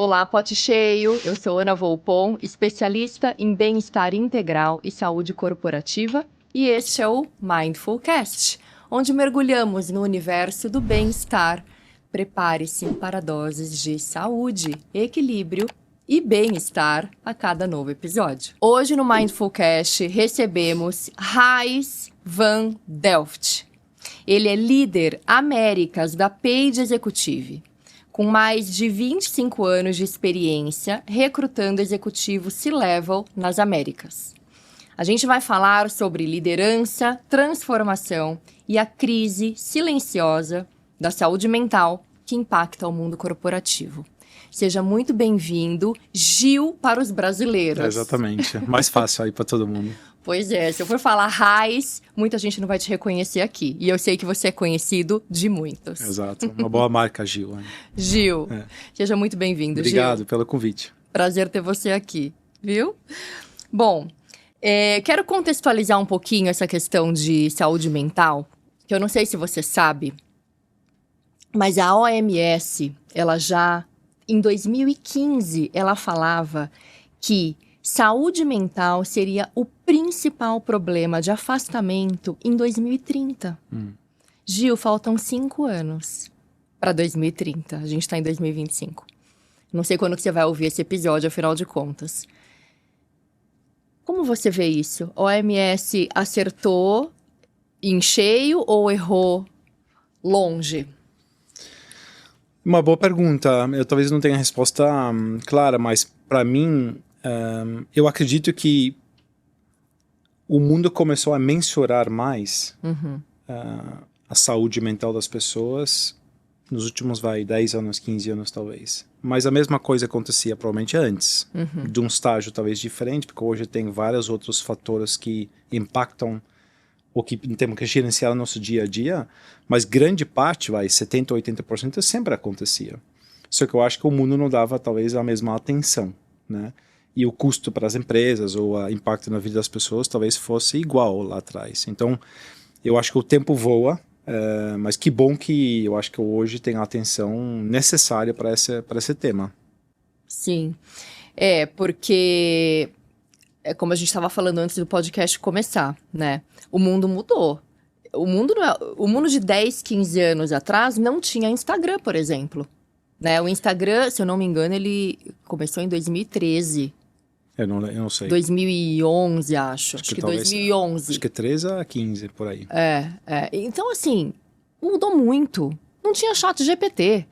Olá, pote cheio! Eu sou Ana Volpon, especialista em bem-estar integral e saúde corporativa, e este é o Mindfulcast, onde mergulhamos no universo do bem-estar. Prepare-se para doses de saúde, equilíbrio e bem-estar a cada novo episódio. Hoje no Mindfulcast recebemos Gijs van Delft. Ele é líder Américas da Page Executive, com mais de 25 anos de experiência recrutando executivos C-Level nas Américas. A gente vai falar sobre liderança, transformação e a crise silenciosa da saúde mental que impacta o mundo corporativo. Seja muito bem-vindo, Gil para os brasileiros. Exatamente, mais fácil aí para todo mundo. Pois é, se eu for falar Gijs, muita gente não vai te reconhecer aqui. E eu sei que você é conhecido de muitos. Exato, uma boa marca, Gil. Né? Gil, seja muito bem-vindo, Gil. Obrigado pelo convite. Prazer ter você aqui, viu? Bom, quero contextualizar um pouquinho essa questão de saúde mental, que eu não sei se você sabe, mas a OMS, ela já, em 2015, ela falava que saúde mental seria o principal problema de afastamento em 2030. Gil, faltam 5 anos para 2030. A gente está em 2025. Não sei quando que você vai ouvir esse episódio, afinal de contas. Como você vê isso? A OMS acertou em cheio ou errou longe? Uma boa pergunta. Eu talvez não tenha a resposta clara, mas para mim, eu acredito que o mundo começou a mensurar mais a saúde mental das pessoas nos últimos, 10 anos, 15 anos talvez. Mas a mesma coisa acontecia provavelmente antes, de um estágio talvez diferente, porque hoje tem vários outros fatores que impactam o que temos que gerenciar no nosso dia a dia, mas grande parte, 70%, 80% sempre acontecia. Só que eu acho que o mundo não dava talvez a mesma atenção, né? E o custo para as empresas ou o impacto na vida das pessoas talvez fosse igual lá atrás. Então, eu acho que o tempo voa, mas que bom que eu acho que hoje tem a atenção necessária para esse tema. Sim, porque como a gente estava falando antes do podcast começar, né? O mundo mudou. O mundo de 10, 15 anos atrás não tinha Instagram, por exemplo. Né? O Instagram, se eu não me engano, ele começou em 2013. Eu não sei. 2011, acho que talvez, 2011. Acho que 13 a 15, por aí. Então, assim, mudou muito. Não tinha chat GPT,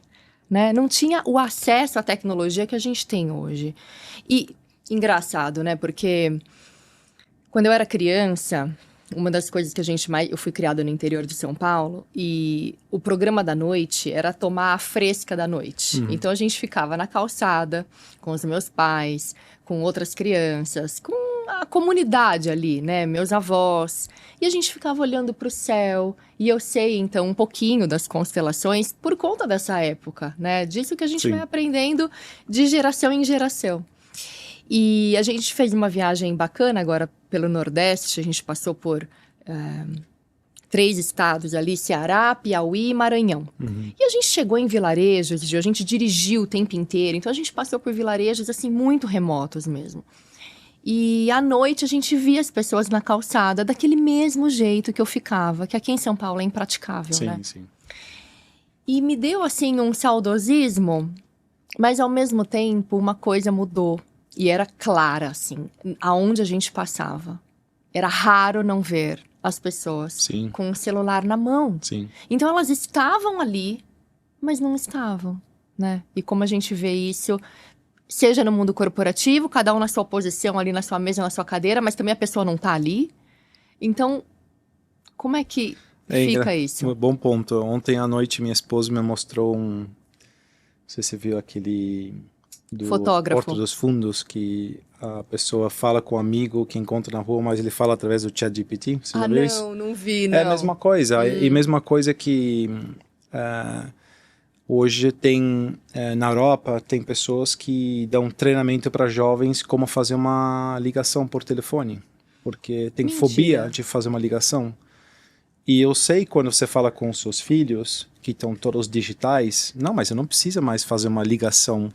né? Não tinha o acesso à tecnologia que a gente tem hoje. E, engraçado, né? Porque quando eu era criança, uma das coisas que eu fui criada no interior de São Paulo, e o programa da noite era tomar a fresca da noite. Então a gente ficava na calçada com os meus pais, com outras crianças, com a comunidade ali, né, meus avós, e a gente ficava olhando para o céu, e eu sei então um pouquinho das constelações por conta dessa época, né, disso que a gente vai aprendendo de geração em geração. E a gente fez uma viagem bacana agora pelo Nordeste, a gente passou por 3 estados ali, Ceará, Piauí e Maranhão. E a gente chegou em vilarejos, a gente dirigiu o tempo inteiro, então a gente passou por vilarejos assim muito remotos mesmo. E à noite a gente via as pessoas na calçada daquele mesmo jeito que eu ficava, que aqui em São Paulo é impraticável, né? Sim. E me deu assim um saudosismo, mas ao mesmo tempo uma coisa mudou. E era clara, assim, aonde a gente passava. Era raro não ver as pessoas com o celular na mão. Sim. Então, elas estavam ali, mas não estavam, né? E como a gente vê isso, seja no mundo corporativo, cada um na sua posição, ali na sua mesa, na sua cadeira, mas também a pessoa não tá ali. Então, como é que fica isso? Bom ponto. Ontem à noite, minha esposa me mostrou não sei se você viu aquele do fotógrafo. Porto dos Fundos, que a pessoa fala com um amigo que encontra na rua, mas ele fala através do ChatGPT. Você já viu isso? Não vi, não. É a mesma coisa. E mesma coisa que hoje tem, na Europa, tem pessoas que dão treinamento para jovens como fazer uma ligação por telefone. Porque tem fobia de fazer uma ligação. E eu sei quando você fala com os seus filhos, que estão todos digitais, não, mas eu não preciso mais fazer uma ligação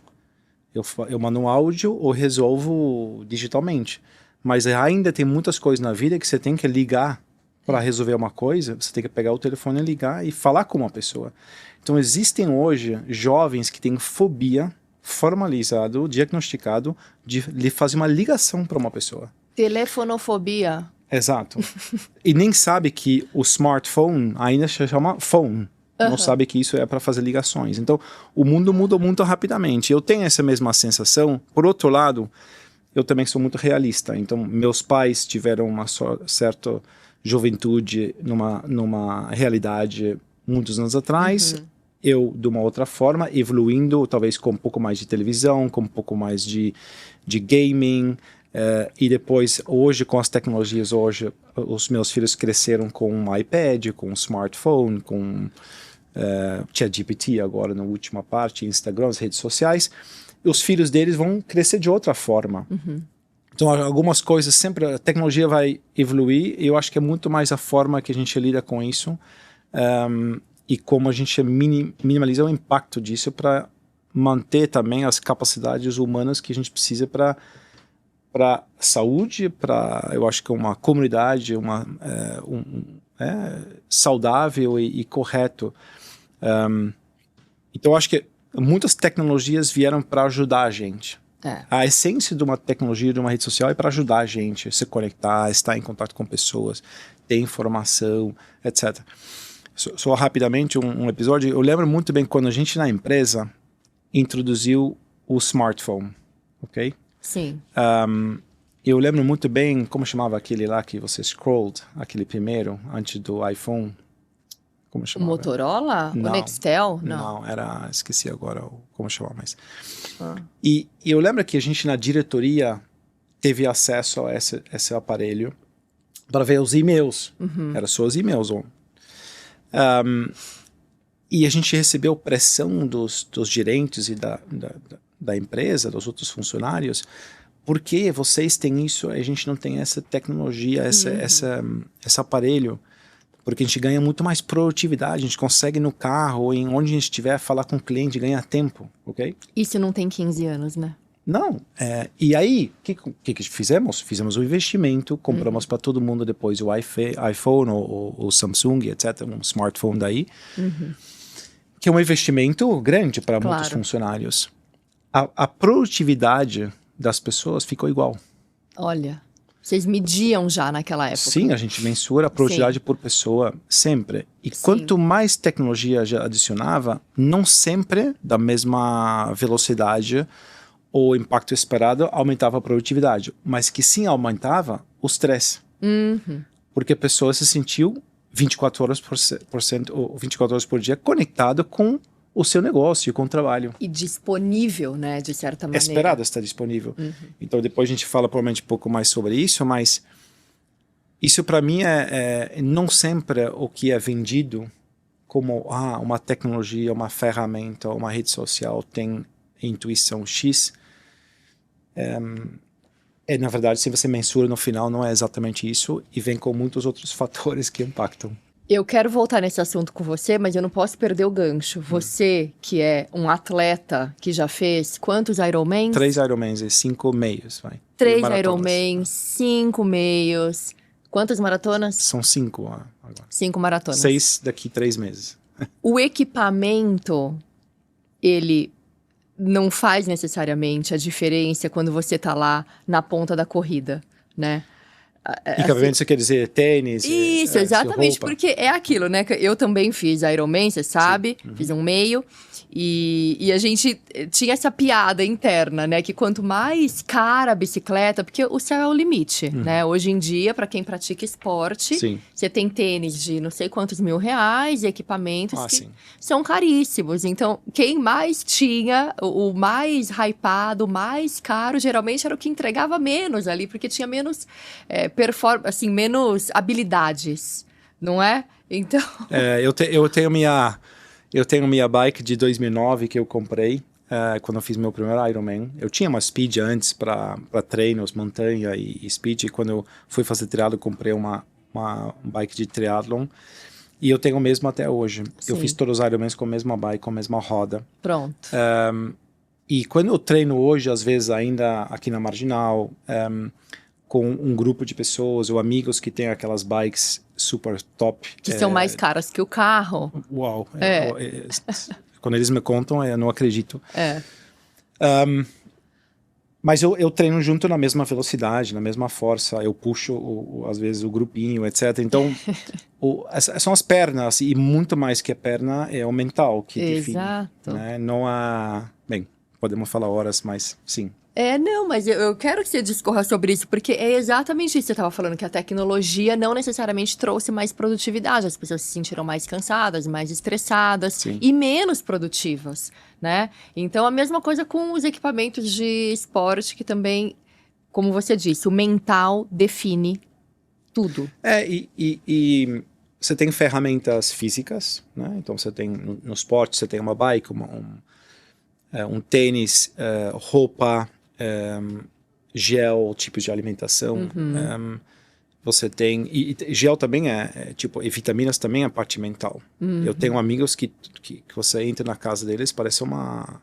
Eu mando um áudio ou resolvo digitalmente. Mas ainda tem muitas coisas na vida que você tem que ligar para resolver uma coisa, você tem que pegar o telefone e ligar e falar com uma pessoa. Então existem hoje jovens que têm fobia formalizado, diagnosticado, de fazer uma ligação para uma pessoa. Telefonofobia. Exato. E nem sabe que o smartphone ainda se chama phone. Não sabe que isso é para fazer ligações. Então, o mundo muda muito rapidamente. Eu tenho essa mesma sensação. Por outro lado, eu também sou muito realista. Então, meus pais tiveram uma certa juventude numa realidade muitos anos atrás. Eu, de uma outra forma, evoluindo, talvez com um pouco mais de televisão, com um pouco mais de gaming. E depois, hoje, com as tecnologias, os meus filhos cresceram com um iPad, com um smartphone, com ChatGPT agora na última parte, Instagram, as redes sociais. Os filhos deles vão crescer de outra forma. Então, algumas coisas sempre, a tecnologia vai evoluir, e eu acho que é muito mais a forma que a gente lida com isso, e como a gente minimaliza o impacto disso para manter também as capacidades humanas que a gente precisa para saúde, eu acho que uma comunidade saudável e correto. Então, eu acho que muitas tecnologias vieram para ajudar a gente. A essência de uma tecnologia, de uma rede social, é para ajudar a gente a se conectar, estar em contato com pessoas, ter informação, etc. Só rapidamente um episódio. Eu lembro muito bem quando a gente na empresa introduziu o smartphone, ok? Sim. Eu lembro muito bem, como chamava aquele lá que você scrolled, aquele primeiro, antes do iPhone. Como chamava? O Motorola? Não, o Nextel? Não, esqueci agora como chamava, mas... E eu lembro que a gente na diretoria teve acesso a esse aparelho para ver os e-mails. Era só os e-mails. E a gente recebeu pressão dos gerentes e da empresa, dos outros funcionários. Por que vocês têm isso e a gente não tem essa tecnologia, esse aparelho? Porque a gente ganha muito mais produtividade, a gente consegue no carro ou em onde a gente estiver falar com o cliente, ganhar tempo, ok? Isso não tem 15 anos, né? Não. E aí, o que fizemos? Fizemos um investimento, compramos para todo mundo depois o iPhone ou o Samsung, etc., um smartphone daí, que é um investimento grande para muitos funcionários. A produtividade das pessoas ficou igual. Olha, vocês mediam já naquela época. Sim, a gente mensura a produtividade por pessoa sempre. E quanto mais tecnologia já adicionava, não sempre da mesma velocidade ou impacto esperado aumentava a produtividade, mas que sim aumentava o stress. Porque a pessoa se sentiu 24 horas ou 24 horas por dia conectado com o seu negócio, com o trabalho. E disponível, né, de certa maneira. Esperado estar disponível. Então depois a gente fala provavelmente um pouco mais sobre isso, mas isso para mim não sempre o que é vendido como uma tecnologia, uma ferramenta, uma rede social tem intuição X. Na verdade, se você mensura no final, não é exatamente isso e vem com muitos outros fatores que impactam. Eu quero voltar nesse assunto com você, mas eu não posso perder o gancho. Você, que é um atleta que já fez quantos Ironmans? 3 Ironmans e 5 meios, vai. 3 Ironmans, 5 meios. Quantas maratonas? São 5 agora. 5 maratonas. 6 daqui 3 meses. O equipamento, ele não faz necessariamente a diferença quando você tá lá na ponta da corrida, né? Equipamento, você quer dizer tênis? Isso, exatamente, porque é aquilo, né? Eu também fiz Ironman, você sabe, fiz um meio. E a gente tinha essa piada interna, né? Que quanto mais cara a bicicleta, porque o céu é o limite, né? Hoje em dia, para quem pratica esporte, você tem tênis de não sei quantos R$1.000 e equipamentos que são caríssimos. Então, quem mais tinha, o mais hypado, o mais caro, geralmente era o que entregava menos ali, porque tinha menos assim, menos habilidades, não é? Então... Eu tenho minha bike de 2009 que eu comprei quando eu fiz meu primeiro Ironman. Eu tinha uma Speed antes para treinos, montanha e Speed. E quando eu fui fazer triatlo, eu comprei uma bike de triatlon. E eu tenho o mesmo até hoje. Eu fiz todos os Ironmans com a mesma bike, com a mesma roda. Pronto. E quando eu treino hoje, às vezes ainda aqui na Marginal, com um grupo de pessoas ou amigos que têm aquelas bikes super top. Que são mais caras que o carro. Uau! Quando eles me contam, eu não acredito. Mas eu treino junto na mesma velocidade, na mesma força. Eu puxo, às vezes, o grupinho, etc. Então, são as pernas. E muito mais que a perna é o mental que define. Exato. Né? Não há... Bem, podemos falar horas, mas sim. Não, mas eu quero que você discorra sobre isso, porque é exatamente isso que você estava falando, que a tecnologia não necessariamente trouxe mais produtividade, as pessoas se sentiram mais cansadas, mais estressadas Sim. e menos produtivas, né? Então, a mesma coisa com os equipamentos de esporte, que também, como você disse, o mental define tudo. E você tem ferramentas físicas, né? Então, você tem, no esporte, você tem uma bike, um tênis, roupa, gel, tipos de alimentação. Você tem... E gel também e vitaminas também é parte mental. Eu tenho amigos que você entra na casa deles, parece uma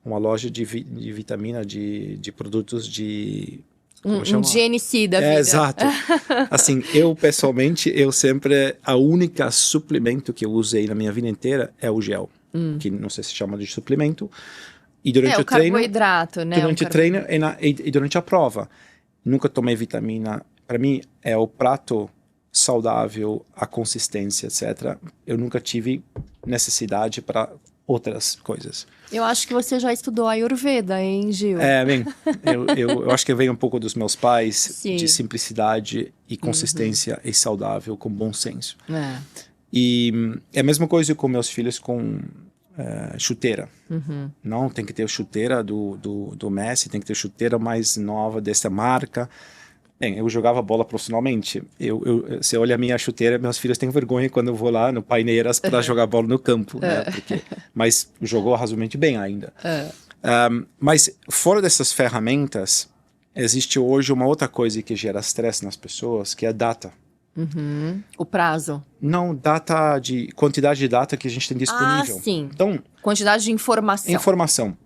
loja de vitamina, de produtos de... Um GNC da vida. Exato. Assim, eu pessoalmente, a única suplemento que eu usei na minha vida inteira é o gel. Que não sei se chama de suplemento. E durante o treino, carboidrato, né? Durante o treino e durante a prova. Nunca tomei vitamina. Para mim, é o prato saudável, a consistência, etc. Eu nunca tive necessidade para outras coisas. Eu acho que você já estudou Ayurveda, hein, Gil? Bem, eu acho que vem um pouco dos meus pais, Sim. de simplicidade e consistência e saudável, com bom senso. E é a mesma coisa com meus filhos com chuteira. Não, tem que ter chuteira do Messi, tem que ter chuteira mais nova dessa marca. Bem, eu jogava bola profissionalmente. Você olha a minha chuteira, meus filhos têm vergonha quando eu vou lá no Paineiras para jogar bola no campo. Né? Mas jogou razoavelmente bem ainda. Mas fora dessas ferramentas, existe hoje uma outra coisa que gera estresse nas pessoas, que é a data. O prazo. Não, quantidade de data que a gente tem disponível. Sim. Então, quantidade de informação. Informação.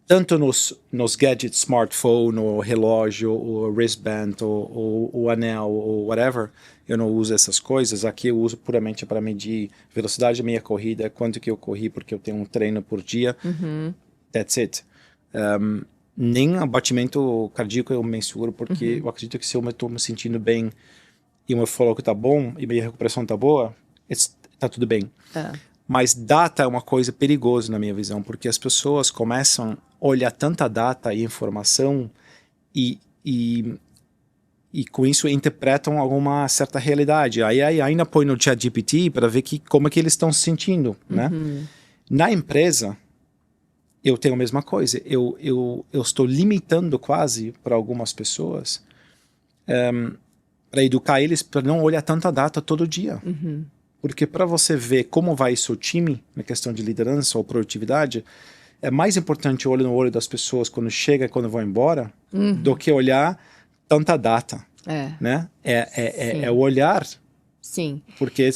Tanto nos gadgets, smartphone, o relógio, o wristband, o anel, ou whatever, eu não uso essas coisas. Aqui eu uso puramente para medir velocidade da minha corrida, quanto que eu corri, porque eu tenho um treino por dia. That's it. Nem abatimento cardíaco eu mensuro, porque eu acredito que se eu estou me sentindo bem e o meu follow tá bom e minha recuperação tá boa, tá tudo bem. Mas data é uma coisa perigosa na minha visão, porque as pessoas começam a olhar tanta data e informação e com isso interpretam alguma certa realidade. Aí ainda põe no ChatGPT para ver como é que eles estão se sentindo, né? Na empresa, eu tenho a mesma coisa. Eu estou limitando quase para algumas pessoas para educar eles para não olhar tanta data todo dia. Porque para você ver como vai seu time na questão de liderança ou produtividade, é mais importante olhar no olho das pessoas quando chega e quando vão embora do que olhar tanta data. Né? É o olhar. Sim. Porque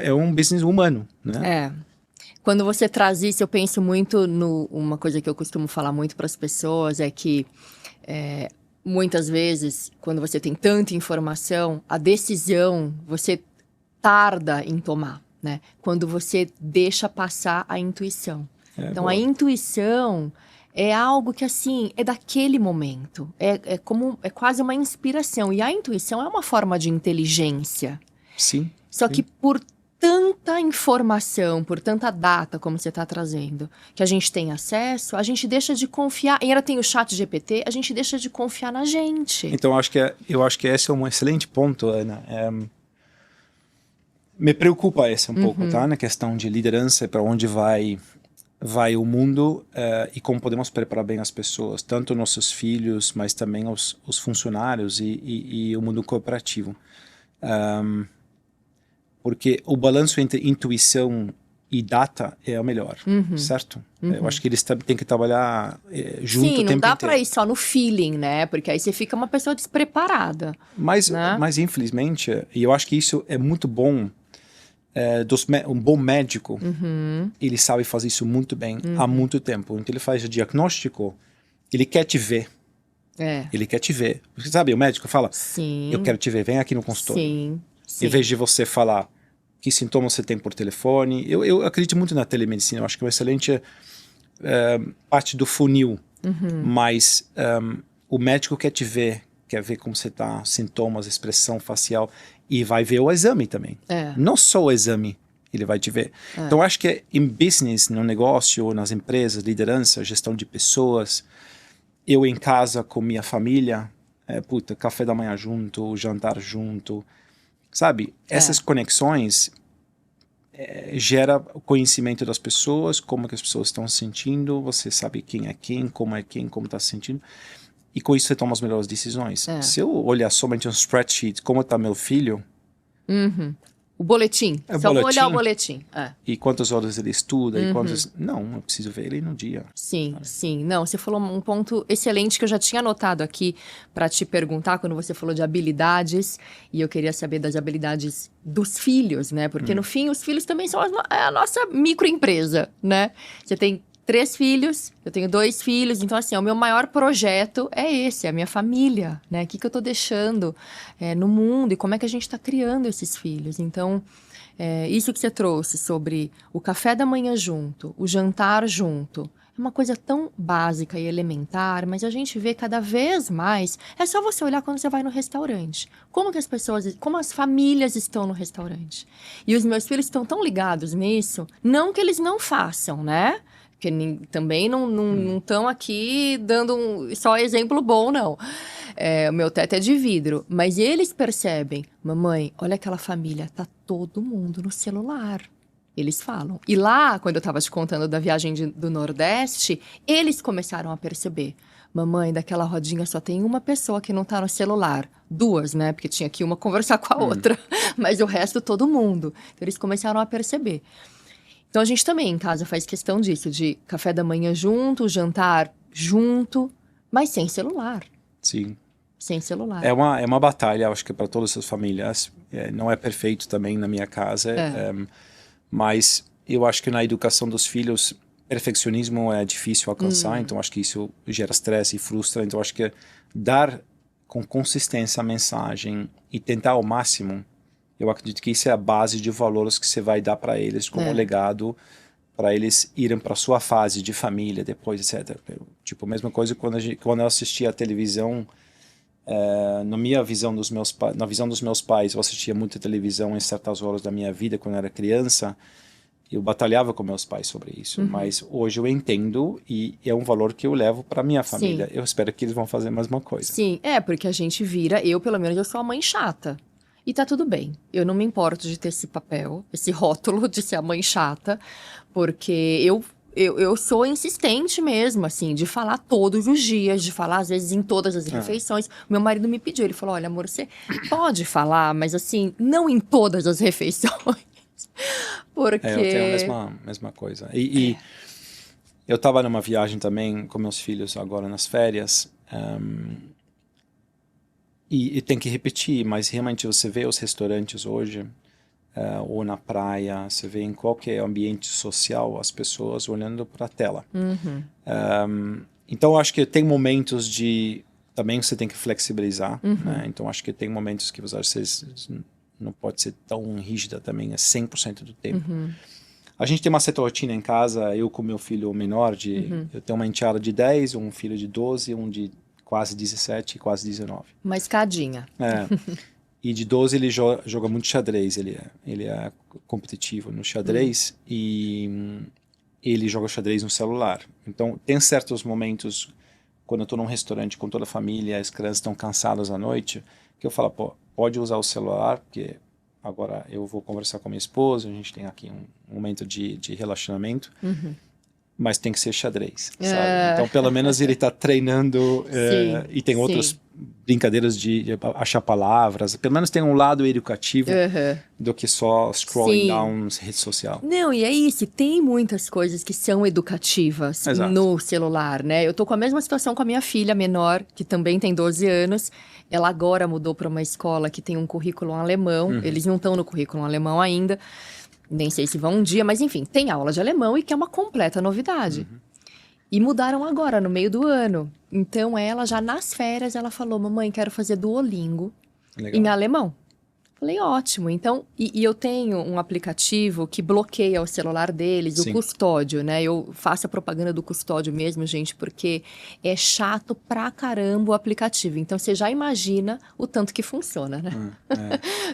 é um business humano. Né? Quando você traz isso, eu penso muito uma coisa que eu costumo falar muito para as pessoas é que muitas vezes, quando você tem tanta informação, a decisão você tarda em tomar, né? Quando você deixa passar a intuição. Então, a intuição é algo que, assim, é daquele momento. É quase uma inspiração. E a intuição é uma forma de inteligência. Sim. Só que por tanta informação, por tanta data, como você está trazendo, que a gente tem acesso, a gente deixa de confiar. E ainda tem o ChatGPT, a gente deixa de confiar na gente. Então, eu acho que esse é um excelente ponto, Ana. Me preocupa esse um pouco, tá? Na questão de liderança, para onde vai o mundo e como podemos preparar bem as pessoas, tanto nossos filhos, mas também os funcionários e o mundo corporativo. Porque o balanço entre intuição e data é o melhor, certo? Eu acho que eles têm que trabalhar junto o tempo inteiro. Sim, não dá para ir só no feeling, né? Porque aí você fica uma pessoa despreparada. Mas infelizmente, e eu acho que isso é muito bom um bom médico, ele sabe fazer isso muito bem há muito tempo. Então ele faz o diagnóstico, ele quer te ver. Ele quer te ver. Porque, sabe, o médico fala, Sim. eu quero te ver, vem aqui no consultório. Sim. Sim. Em vez de você falar que sintomas você tem por telefone. Eu acredito muito na telemedicina, eu acho que é uma excelente parte do funil. Mas o médico quer te ver, quer ver como você está, sintomas, expressão facial, e vai ver o exame também. Não só o exame, ele vai te ver. Então, eu acho que em business, no negócio, nas empresas, liderança, gestão de pessoas, eu em casa com minha família, café da manhã junto, jantar junto, sabe? Essas conexões gera o conhecimento das pessoas, como que as pessoas estão se sentindo, você sabe quem é quem, como está se sentindo, e com isso você toma as melhores decisões. Se eu olhar somente um spreadsheet, como está meu filho... O boletim. Só vou olhar o boletim. E quantas horas ele estuda, e quantas... Não, eu preciso ver ele no dia. Sim, sim. Não, você falou um ponto excelente que eu já tinha anotado aqui para te perguntar quando você falou de habilidades. E eu queria saber das habilidades dos filhos, né? Porque no fim, os filhos também são a nossa microempresa, né? Você tem 3 filhos, eu tenho 2 filhos. Então, assim, o meu maior projeto é esse, a minha família, né? O que eu tô deixando no mundo e como é que a gente tá criando esses filhos. Então, isso que você trouxe sobre o café da manhã junto, o jantar junto, é uma coisa tão básica e elementar, mas a gente vê cada vez mais. É só você olhar quando você vai no restaurante. Como que as pessoas, como as famílias estão no restaurante. E os meus filhos estão tão ligados nisso, não que eles não façam, né? Porque também não estão aqui dando só exemplo bom, não. O meu teto é de vidro. Mas eles percebem, mamãe, olha aquela família, tá todo mundo no celular. Eles falam. E lá, quando eu estava te contando da viagem do Nordeste, eles começaram a perceber. Mamãe, daquela rodinha só tem uma pessoa que não tá no celular. 2, né? Porque tinha que uma conversar com a outra. Mas o resto, todo mundo. Então, eles começaram a perceber. Então, a gente também em casa faz questão disso, de café da manhã junto, jantar junto, mas sem celular. Sim. Sem celular. É uma batalha, acho que para todas as famílias. Não é perfeito também na minha casa, mas eu acho que na educação dos filhos, perfeccionismo é difícil alcançar, então acho que isso gera estresse e frustra. Então, acho que dar com consistência a mensagem e tentar ao máximo... Eu acredito que isso é a base de valores que você vai dar para eles como legado, para eles irem para sua fase de família depois, etc. Tipo, a mesma coisa quando eu assistia a televisão, na visão dos meus pais, eu assistia muita televisão em certas horas da minha vida quando eu era criança, eu batalhava com meus pais sobre isso, mas hoje eu entendo e é um valor que eu levo para minha família. Sim. Eu espero que eles vão fazer a mesma coisa. Sim, porque a gente vira, pelo menos eu sou a mãe chata. E tá tudo bem. Eu não me importo de ter esse papel, esse rótulo de ser a mãe chata, porque eu sou insistente mesmo, assim, de falar todos os dias, de falar às vezes em todas as refeições. Meu marido me pediu, ele falou, olha, amor, você pode falar, mas assim, não em todas as refeições. Porque... eu tenho a mesma coisa. E eu tava numa viagem também com meus filhos agora nas férias, e tem que repetir, mas realmente você vê os restaurantes hoje, ou na praia, você vê em qualquer ambiente social as pessoas olhando para a tela. Então, acho que tem momentos de... Também você tem que flexibilizar, né? Então, acho que tem momentos que você não pode ser tão rígida também, 100% do tempo. A gente tem uma certa rotina em casa, eu com meu filho menor, eu tenho uma enteada de 10, um filho de 12, um de quase 17 e quase 19. Uma escadinha. E de 12 ele joga muito xadrez, ele é competitivo no xadrez e ele joga xadrez no celular. Então tem certos momentos, quando eu estou num restaurante com toda a família, as crianças estão cansadas à noite, que eu falo, pode usar o celular, porque agora eu vou conversar com a minha esposa, a gente tem aqui um momento de relacionamento. Mas tem que ser xadrez, sabe? Então, pelo menos ele está treinando e tem outras brincadeiras de achar palavras. Pelo menos tem um lado educativo do que só scrolling down rede social. Não, e é isso. Tem muitas coisas que são educativas no celular, né? Eu tô com a mesma situação com a minha filha menor, que também tem 12 anos. Ela agora mudou para uma escola que tem um currículo alemão. Eles não estão no currículo alemão ainda. Nem sei se vão um dia, mas enfim, tem aula de alemão e que é uma completa novidade. E mudaram agora, no meio do ano. Então ela já nas férias, ela falou, mamãe, quero fazer Duolingo em alemão. Falei, ótimo. Então, e eu tenho um aplicativo que bloqueia o celular deles, Sim. o Custódio, né? Eu faço a propaganda do Custódio mesmo, gente, porque é chato pra caramba o aplicativo. Então, você já imagina o tanto que funciona, né?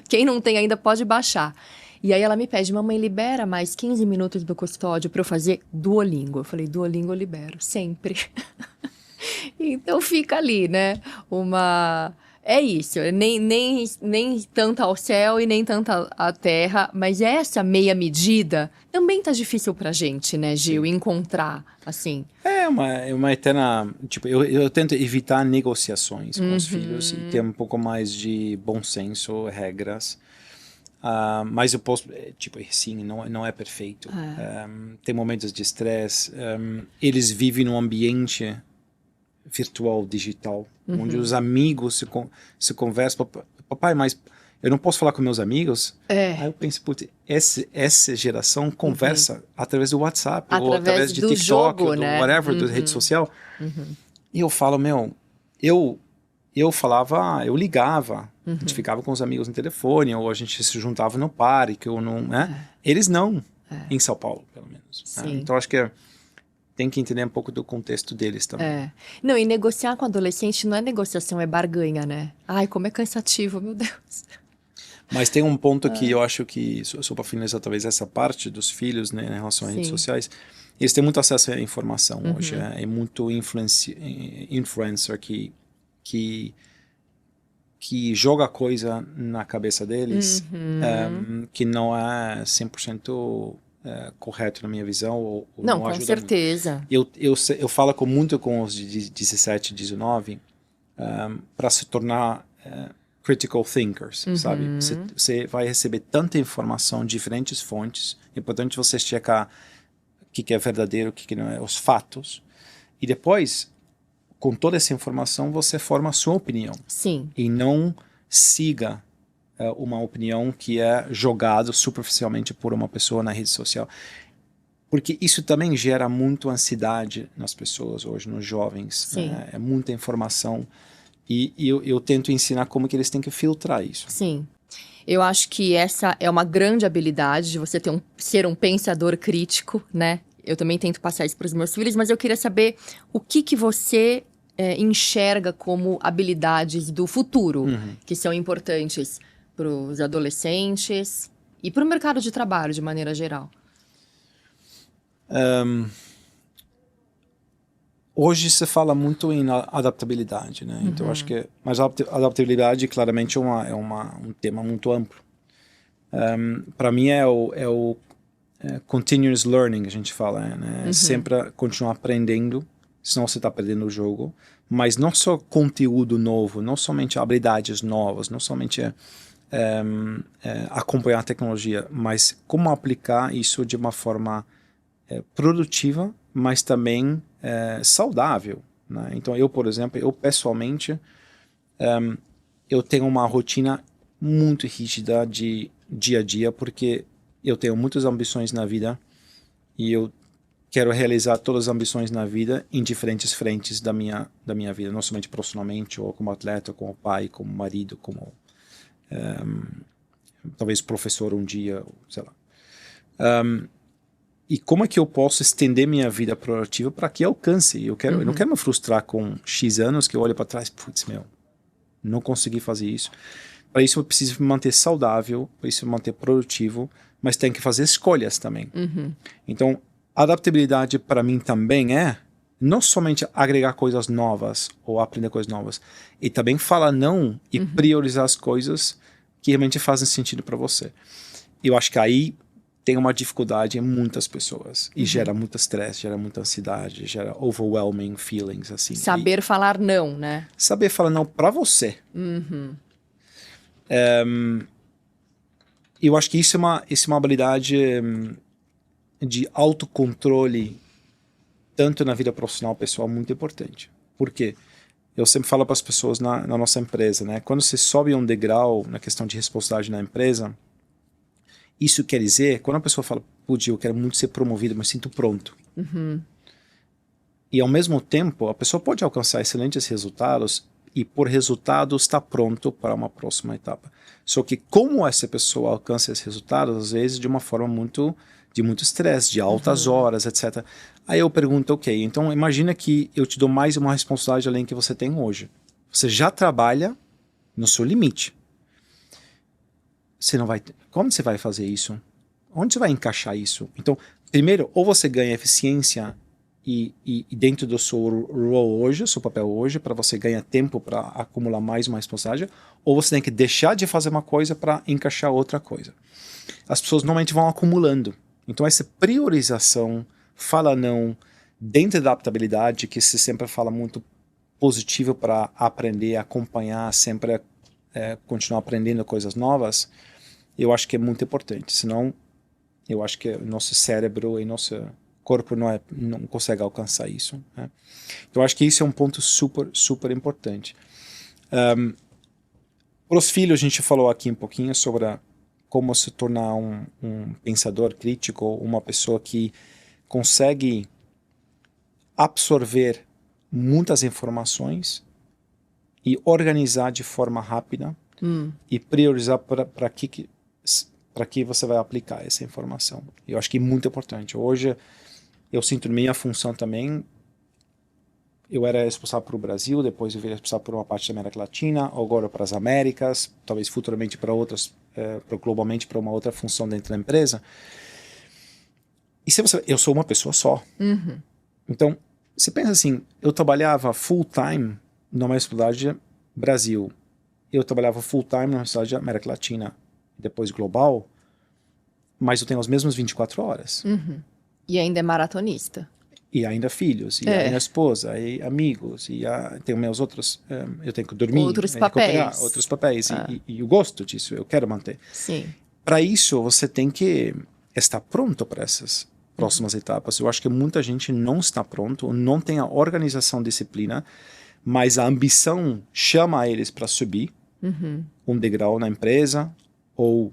Quem não tem ainda pode baixar. E aí ela me pede, mamãe, libera mais 15 minutos do Custódio pra eu fazer Duolingo. Eu falei, Duolingo eu libero, sempre. Então fica ali, né? É isso, nem tanto ao céu e nem tanto à terra, mas essa meia medida também tá difícil pra gente, né, Gil, Sim. encontrar, assim. É uma eterna... Tipo, eu tento evitar negociações com os filhos e ter um pouco mais de bom senso, regras. Mas eu posso... Tipo, sim, não é perfeito. Tem momentos de estresse. Eles vivem num ambiente virtual, digital, onde os amigos se conversam. Papai, mas eu não posso falar com meus amigos? Aí eu penso, putz, essa geração conversa através do WhatsApp, ou através de do TikTok, jogo, ou do né? whatever, da rede social. E eu falo, eu falava, eu ligava, a gente ficava com os amigos no telefone, ou a gente se juntava no parque, ou não, né? Eles não, em São Paulo, pelo menos. Né? Então acho que tem que entender um pouco do contexto deles também. Não, e negociar com adolescente não é negociação, é barganha, né? Ai, como é cansativo, meu Deus. Mas tem um ponto que eu acho que, só para finalizar talvez essa parte dos filhos, né, em relação às redes sociais, eles têm muito acesso à informação hoje, é muito influencer que joga coisa na cabeça deles que não é 100% correto na minha visão, ou Não, não com ajuda certeza. eu falo muito com os de 17, 19 para se tornar critical thinkers, sabe? Você vai receber tanta informação de diferentes fontes, é importante você checar o que é verdadeiro, o que não é, os fatos, e depois, com toda essa informação, você forma a sua opinião. Sim. E não siga uma opinião que é jogada superficialmente por uma pessoa na rede social. Porque isso também gera muito ansiedade nas pessoas hoje, nos jovens. Né? É muita informação. E eu tento ensinar como que eles têm que filtrar isso. Sim. Eu acho que essa é uma grande habilidade de você ser um pensador crítico, né? Eu também tento passar isso para os meus filhos, mas eu queria saber o que você enxerga como habilidades do futuro, que são importantes para os adolescentes e para o mercado de trabalho, de maneira geral. Hoje se fala muito em adaptabilidade, né? Então acho que, mas a adaptabilidade claramente é um tema muito amplo. Para mim é o continuous learning, a gente fala, né? Sempre continuar aprendendo, senão você está perdendo o jogo. Mas não só conteúdo novo, não somente habilidades novas, não somente acompanhar a tecnologia, mas como aplicar isso de uma forma produtiva, mas também saudável. Né? Então eu, por exemplo, eu pessoalmente, eu tenho uma rotina muito rígida de dia a dia, porque eu tenho muitas ambições na vida e eu quero realizar todas as ambições na vida em diferentes frentes da minha vida, não somente profissionalmente, ou como atleta, como pai, como marido, como talvez professor um dia, sei lá. E como é que eu posso estender minha vida produtiva para que alcance? Eu não quero me frustrar com X anos que eu olho para trás, putz, não consegui fazer isso. Para isso eu preciso me manter saudável, para isso me manter produtivo, mas tem que fazer escolhas também. Então, adaptabilidade para mim também não somente agregar coisas novas ou aprender coisas novas, e também falar não e priorizar as coisas que realmente fazem sentido para você. Eu acho que aí tem uma dificuldade em muitas pessoas e gera muito estresse, gera muita ansiedade, gera overwhelming feelings, assim. Saber falar não, né? Saber falar não para você. Eu acho que isso é uma habilidade de autocontrole, tanto na vida profissional pessoal, muito importante. Por quê? Eu sempre falo para as pessoas na nossa empresa, né? Quando você sobe um degrau na questão de responsabilidade na empresa, Isso quer dizer, quando a pessoa fala, putz, eu quero muito ser promovido, mas sinto pronto. E ao mesmo tempo, a pessoa pode alcançar excelentes resultados e por resultados está pronto para uma próxima etapa. Só que como essa pessoa alcança esses resultados, às vezes de uma forma de muito estresse, de altas horas, etc. Aí eu pergunto, ok, então imagina que eu te dou mais uma responsabilidade além que você tem hoje. Você já trabalha no seu limite. Você não vai, como você vai fazer isso? Onde você vai encaixar isso? Então, primeiro, ou você ganha eficiência e dentro do seu role hoje, seu papel hoje, para você ganhar tempo para acumular mais uma responsabilidade, ou você tem que deixar de fazer uma coisa para encaixar outra coisa. As pessoas normalmente vão acumulando. Então essa priorização, fala não, dentro da adaptabilidade, que se sempre fala muito positivo para aprender, acompanhar, sempre continuar aprendendo coisas novas, eu acho que é muito importante. Senão, eu acho que o nosso cérebro e nosso corpo não consegue alcançar isso. Né? Então, eu acho que isso é um ponto super, super importante. Para os filhos, a gente falou aqui um pouquinho sobre como se tornar um pensador crítico, uma pessoa que consegue absorver muitas informações e organizar de forma rápida e priorizar para que você vai aplicar essa informação. Eu acho que é muito importante. Hoje, eu sinto minha função também. Eu era responsável para o Brasil, depois eu virei responsável por uma parte da América Latina, agora para as Américas, talvez futuramente para outras, globalmente para uma outra função dentro da empresa. E eu sou uma pessoa só. Então, você pensa assim, eu trabalhava full-time numa universidade Brasil, eu trabalhava full-time numa universidade da América Latina, depois global, mas eu tenho as mesmas 24 horas. E ainda é maratonista. E ainda filhos, e ainda esposa, e amigos, e tenho meus outros, eu tenho que dormir, outros papéis, outros papéis e eu gosto disso, eu quero manter. Sim. Para isso, você tem que estar pronto para essas próximas etapas. Eu acho que muita gente não está pronto, não tem a organização, disciplina, mas a ambição chama eles para subir um degrau na empresa, ou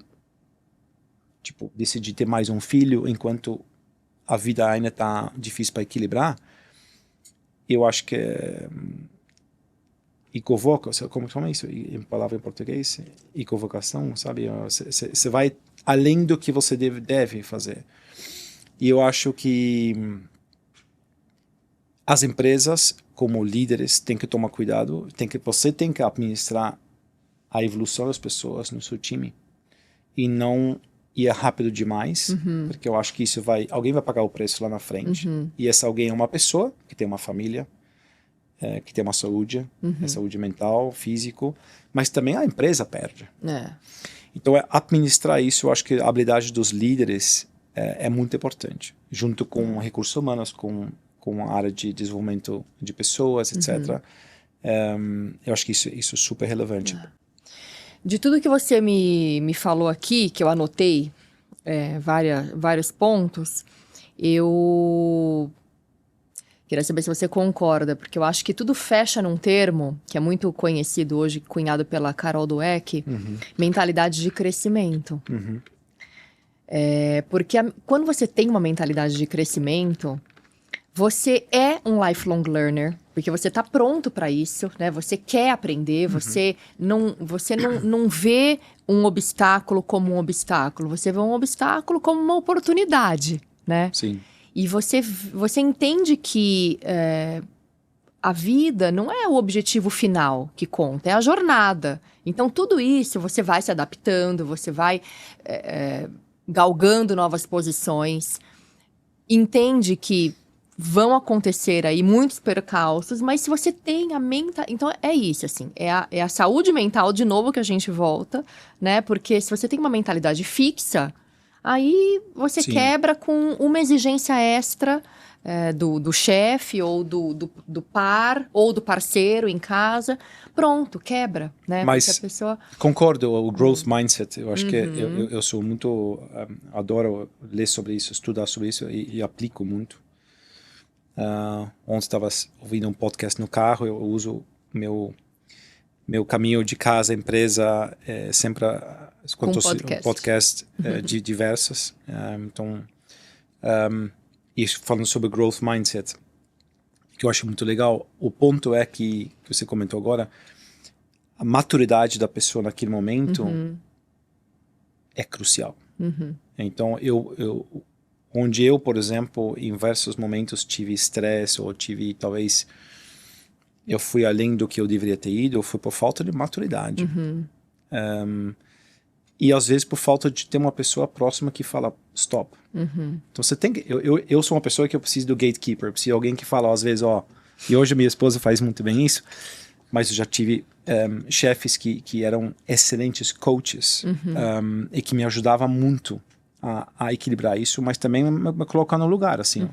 tipo, decidir ter mais um filho enquanto a vida ainda está difícil para equilibrar. Eu acho que equivoca, como chama isso em palavra em português? Equivocação, sabe? Você vai além do que você deve fazer. E eu acho que as empresas, como líderes, têm que tomar cuidado, você tem que administrar a evolução das pessoas no seu time e não ir rápido demais, porque eu acho que alguém vai pagar o preço lá na frente. E essa alguém é uma pessoa que tem uma família, que tem uma saúde, saúde mental, físico, mas também a empresa perde. Então, administrar isso, eu acho que a habilidade dos líderes é muito importante, junto com recursos humanos, com a área de desenvolvimento de pessoas, etc. Eu acho que isso é super relevante. De tudo que você me falou aqui, que eu anotei vários pontos, eu queria saber se você concorda, porque eu acho que tudo fecha num termo que é muito conhecido hoje, cunhado pela Carol Dweck, mentalidade de crescimento. Porque quando você tem uma mentalidade de crescimento, você é um lifelong learner, porque você está pronto para isso, né? Você quer aprender, você não vê um obstáculo como um obstáculo, você vê um obstáculo como uma oportunidade, né? Sim. E você entende que a vida não é o objetivo final que conta, é a jornada. Então, tudo isso você vai se adaptando, você vai galgando novas posições, entende que vão acontecer aí muitos percalços, mas se você tem a mentalidade... Então, é isso, assim. É a saúde mental, de novo, que a gente volta, né? Porque se você tem uma mentalidade fixa, aí você quebra com uma exigência extra do chefe, ou do par, ou do parceiro em casa. Pronto, quebra, né? Mas porque a pessoa... concordo, o growth mindset, eu acho que eu sou muito... adoro ler sobre isso, estudar sobre isso e aplico muito. Ontem estava ouvindo um podcast no carro, eu uso meu meu caminho de casa à empresa é sempre Com um podcast de diversas. Então, e falando sobre growth mindset, que eu acho muito legal, o ponto é que você comentou agora, a maturidade da pessoa naquele momento é crucial. Então, onde eu, por exemplo, em diversos momentos tive estresse ou tive, talvez, eu fui além do que eu deveria ter ido, eu fui por falta de maturidade. E às vezes por falta de ter uma pessoa próxima que fala stop. Então você tem que... Eu sou uma pessoa que eu preciso do gatekeeper, eu preciso de alguém que fala às vezes, e hoje a minha esposa faz muito bem isso, mas eu já tive chefes que eram excelentes coaches e que me ajudavam muito a equilibrar isso, mas também me colocar no lugar, assim.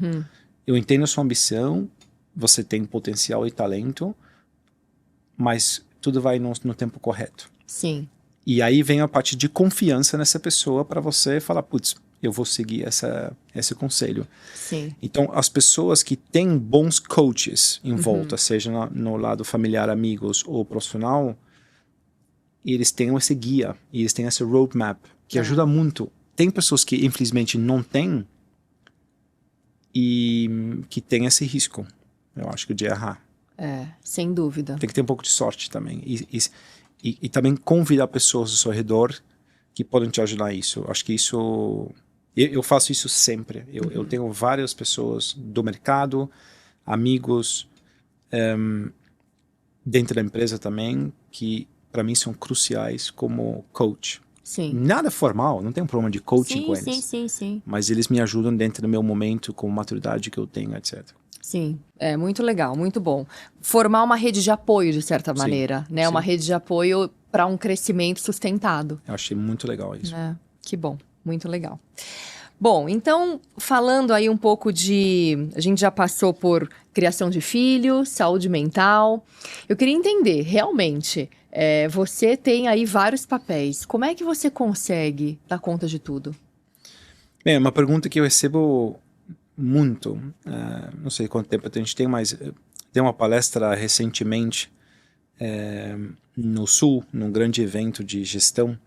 Eu entendo a sua ambição, você tem potencial e talento, mas tudo vai no tempo correto. Sim. E aí vem a parte de confiança nessa pessoa para você falar, putz, eu vou seguir esse conselho. Sim. Então, as pessoas que têm bons coaches em volta, seja no lado familiar, amigos ou profissional, eles têm esse guia, eles têm esse roadmap, que ajuda muito. Tem pessoas que, infelizmente, não têm e que têm esse risco, eu acho que de errar. Sem dúvida. Tem que ter um pouco de sorte também. E também convidar pessoas ao seu redor que podem te ajudar a isso. Acho que isso... Eu faço isso sempre. Eu tenho várias pessoas do mercado, amigos, dentro da empresa também, que para mim são cruciais como coach. Sim. Nada formal, não tem um problema de coaching com eles. Sim. Mas eles me ajudam dentro do meu momento, com a maturidade que eu tenho, etc. Sim, é muito legal, muito bom. Formar uma rede de apoio, de certa maneira, né? Uma rede de apoio para um crescimento sustentado. Eu achei muito legal isso. Que bom, muito legal. Bom, então, falando aí um pouco de... A gente já passou por criação de filhos, saúde mental. Eu queria entender, realmente, você tem aí vários papéis. Como é que você consegue dar conta de tudo? Bem, uma pergunta que eu recebo muito, não sei quanto tempo a gente tem, mas dei uma palestra recentemente no Sul, num grande evento de gestão,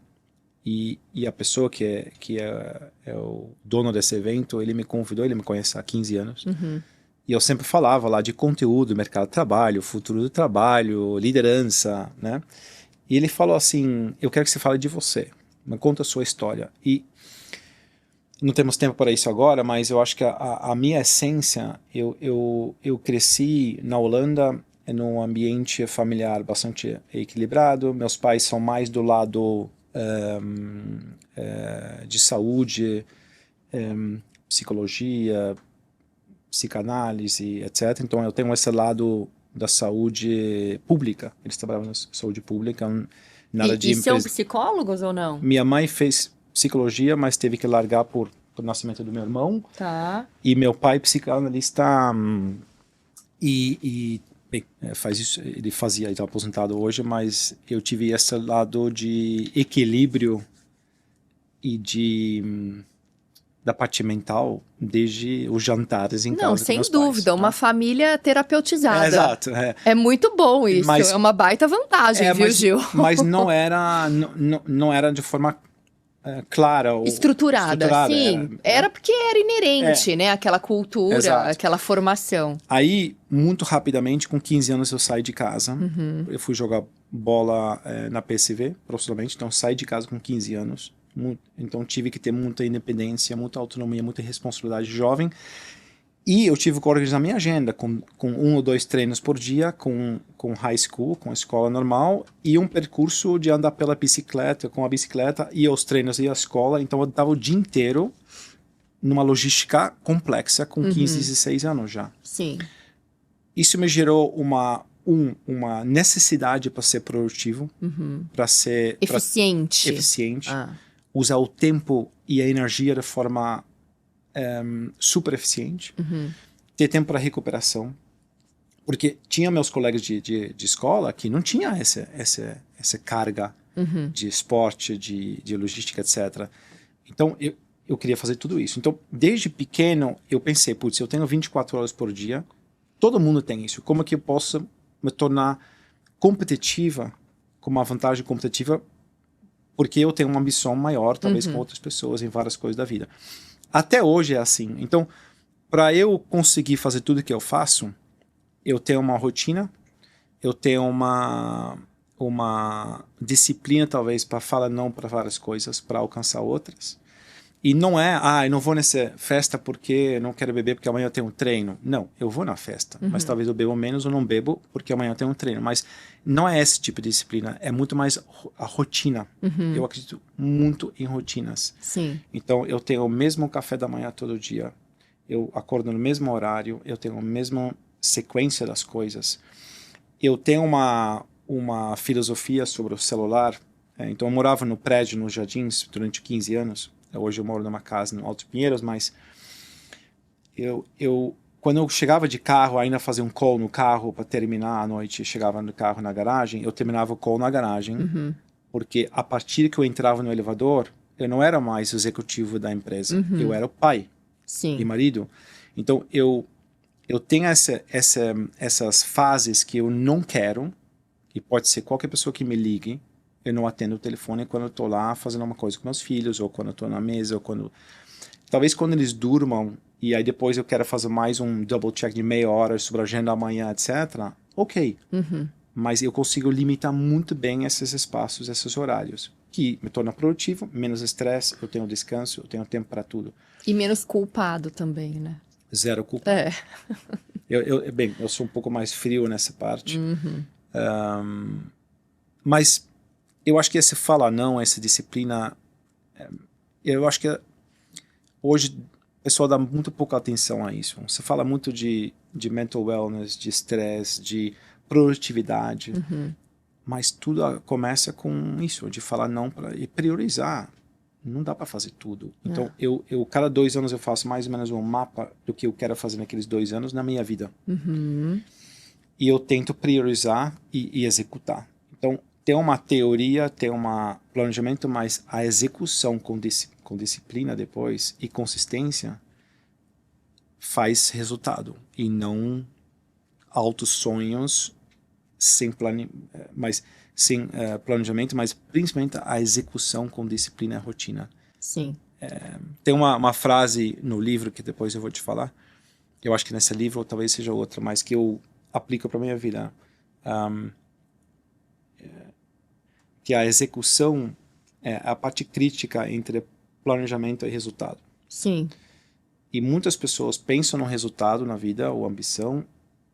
e a pessoa que é o dono desse evento, ele me convidou, ele me conhece há 15 anos, e eu sempre falava lá de conteúdo, mercado de trabalho, futuro do trabalho, liderança, né? E ele falou assim, eu quero que você fale de você, me conta a sua história. E não temos tempo para isso agora, mas eu acho que a minha essência, eu cresci na Holanda num ambiente familiar bastante equilibrado. Meus pais são mais do lado de saúde, psicologia, psicanálise, etc. Então eu tenho esse lado da saúde pública. Eles trabalhavam na saúde pública. Nada de são psicólogos ou não? Minha mãe fez psicologia, mas teve que largar por nascimento do meu irmão. Tá. E meu pai, psicanalista, bem, faz isso, ele está aposentado hoje, mas eu tive esse lado de equilíbrio e da parte mental desde os jantares em casa. Não, sem meus dúvida, pais, uma né? família terapeutizada. Exato. É muito bom isso, Mas, é uma baita vantagem, viu, Gil? Mas não era de forma clara. Ou estruturada, sim. Era porque era inerente, né? Aquela cultura, Exato. aquela formação. Aí, muito rapidamente, com 15 anos eu saí de casa. Eu fui jogar bola na PSV, profissionalmente. Então, saí de casa com 15 anos. Então, tive que ter muita independência, muita autonomia, muita responsabilidade jovem. E eu tive que organizar minha agenda com 1 ou 2 treinos por dia, com high school, com a escola normal, e um percurso de andar pela bicicleta, com a bicicleta, e os treinos e a escola. Então eu estava o dia inteiro numa logística complexa, com 15, 16 anos já. Sim. Isso me gerou uma necessidade para ser produtivo, para ser... Eficiente. Eficiente. Usar o tempo e a energia de forma... super eficiente, ter tempo para recuperação, porque tinha meus colegas de escola que não tinha essa carga de esporte, de logística, etc. Então eu queria fazer tudo isso. Então desde pequeno eu pensei, putz, eu tenho 24 horas por dia, todo mundo tem isso, como é que eu posso me tornar competitiva com uma vantagem competitiva porque eu tenho uma ambição maior, talvez com outras pessoas em várias coisas da vida. Até hoje é assim. Então, para eu conseguir fazer tudo que eu faço, eu tenho uma rotina, eu tenho uma disciplina, talvez, para falar não para várias coisas, para alcançar outras. E não é, eu não vou nessa festa porque eu não quero beber porque amanhã eu tenho um treino. Não, eu vou na festa, mas talvez eu bebo menos ou não bebo porque amanhã eu tenho um treino. Mas não é esse tipo de disciplina, é muito mais a rotina. Eu acredito muito em rotinas. Sim. Então, eu tenho o mesmo café da manhã todo dia, eu acordo no mesmo horário, eu tenho a mesma sequência das coisas. Eu tenho uma filosofia sobre o celular. Então, eu morava no prédio, nos Jardins, durante 15 anos. Hoje eu moro numa casa no Alto de Pinheiros, mas quando eu chegava de carro, ainda fazia um call no carro para terminar a noite, chegava no carro na garagem, eu terminava o call na garagem, porque a partir que eu entrava no elevador, eu não era mais o executivo da empresa, eu era o pai e marido. Então, eu tenho essas fases que eu não quero, e pode ser qualquer pessoa que me ligue, eu não atendo o telefone quando eu estou lá fazendo uma coisa com meus filhos, ou quando eu estou na mesa, ou talvez quando eles durmam, e aí depois eu quero fazer mais um double check de meia hora sobre a agenda amanhã, etc. Ok. Mas eu consigo limitar muito bem esses espaços, esses horários, que me torna produtivo, menos estresse, eu tenho descanso, eu tenho tempo para tudo. E menos culpado também, né? Zero culpa. Bem, eu sou um pouco mais frio nessa parte. Mas eu acho que esse falar não, essa disciplina, eu acho que hoje o pessoal dá muito pouca atenção a isso. Você fala muito de mental wellness, de estresse, de produtividade, mas tudo começa com isso, de falar não e priorizar. Não dá para fazer tudo. Então, eu cada 2 anos eu faço mais ou menos um mapa do que eu quero fazer naqueles 2 anos na minha vida. E eu tento priorizar e executar. Então, tem uma teoria, tem um planejamento, mas a execução com disciplina depois e consistência faz resultado. E não altos sonhos sem planejamento, mas principalmente a execução com disciplina e rotina. Sim. Tem uma frase no livro que depois eu vou te falar. Eu acho que nesse livro, ou talvez seja outra, mas que eu aplico para minha vida. Que a execução é a parte crítica entre planejamento e resultado. Sim. E muitas pessoas pensam no resultado na vida, ou ambição,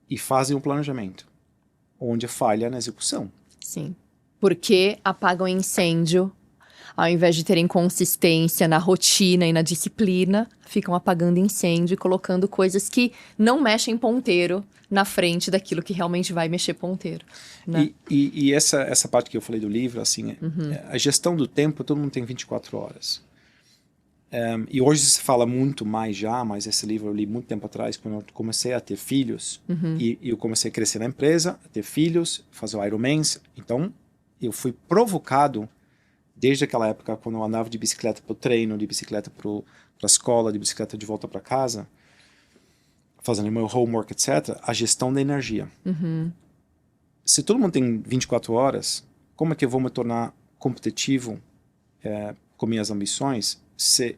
e fazem um planejamento, onde falha na execução. Sim. Porque apagam incêndio, ao invés de terem consistência na rotina e na disciplina, ficam apagando incêndio e colocando coisas que não mexem ponteiro na frente daquilo que realmente vai mexer ponteiro. Né? E essa parte que eu falei do livro, assim, a gestão do tempo, todo mundo tem 24 horas. E hoje se fala muito mais já, mas esse livro eu li muito tempo atrás, quando eu comecei a ter filhos, e eu comecei a crescer na empresa, a ter filhos, fazer o Ironmans. Então, eu fui provocado, desde aquela época, quando eu andava de bicicleta para o treino, de bicicleta para a escola, de bicicleta de volta para casa, fazendo meu homework, etc., a gestão da energia. Se todo mundo tem 24 horas, como é que eu vou me tornar competitivo com minhas ambições se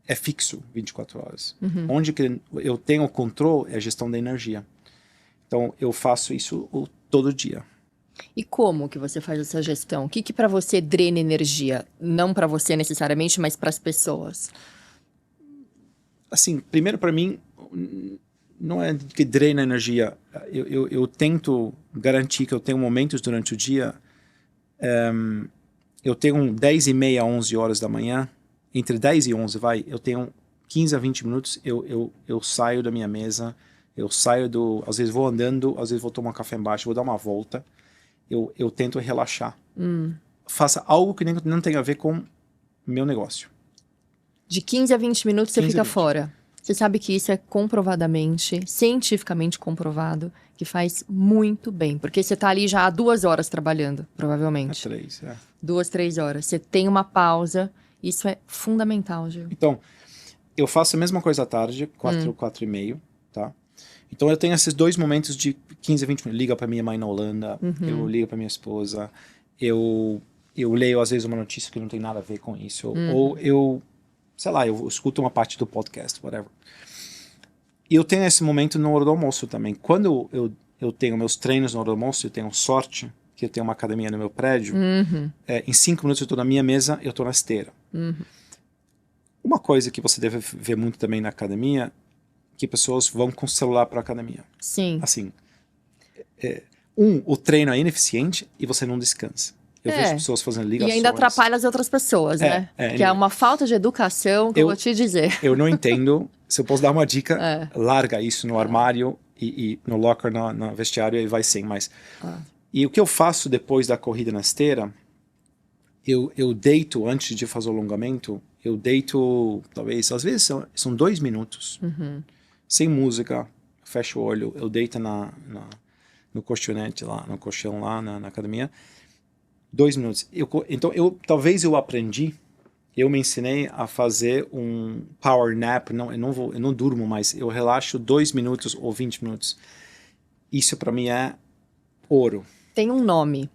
é fixo 24 horas? Onde que eu tenho controle é a gestão da energia. Então, eu faço isso todo dia. E como que você faz essa gestão? O que para você drena energia? Não para você necessariamente, mas para as pessoas. Assim, primeiro para mim, não é que drena energia. Eu tento garantir que eu tenho momentos durante o dia. Eu tenho 10 e meia, 11 horas da manhã. Entre 10 e 11, eu tenho 15 a 20 minutos. Eu saio da minha mesa. Eu saio às vezes vou andando, às vezes vou tomar um café embaixo, vou dar uma volta. Eu tento relaxar. Faça algo que não tenha a ver com meu negócio. De 15 a 20 minutos você fica fora. Você sabe que isso é comprovadamente, cientificamente comprovado, que faz muito bem. Porque você tá ali já há 2 horas trabalhando, provavelmente. 3, 2, 3 horas. Você tem uma pausa. Isso é fundamental, Gil. Então, eu faço a mesma coisa à tarde, 4 e meio, tá? Então eu tenho esses 2 momentos de 15 a 20 minutos. Liga para minha mãe na Holanda, eu ligo para minha esposa, eu leio às vezes uma notícia que não tem nada a ver com isso, ou eu, sei lá, eu escuto uma parte do podcast, whatever. E eu tenho esse momento na hora do almoço também. Quando eu tenho meus treinos na hora do almoço, eu tenho sorte que eu tenho uma academia no meu prédio, em 5 minutos eu estou na minha mesa, eu estou na esteira. Uma coisa que você deve ver muito também na academia, que pessoas vão com o celular para a academia. Sim. Assim, o treino é ineficiente e você não descansa. Eu vejo pessoas fazendo ligações. E ainda atrapalha as outras pessoas, né? Que é uma falta de educação que eu vou te dizer. Eu não entendo. Se eu posso dar uma dica, larga isso no armário e no locker, no vestiário, e vai sim. Mas... E o que eu faço depois da corrida na esteira, eu deito, antes de fazer o alongamento, eu deito, talvez, às vezes são 2 minutos, sem música, fecho o olho, eu deito no colchonete lá, no colchão lá na academia, 2 minutos. Então, talvez eu aprendi, eu me ensinei a fazer um power nap, eu não durmo mais, eu relaxo 2 minutos ou 20 minutos. Isso para mim é ouro. Tem um nome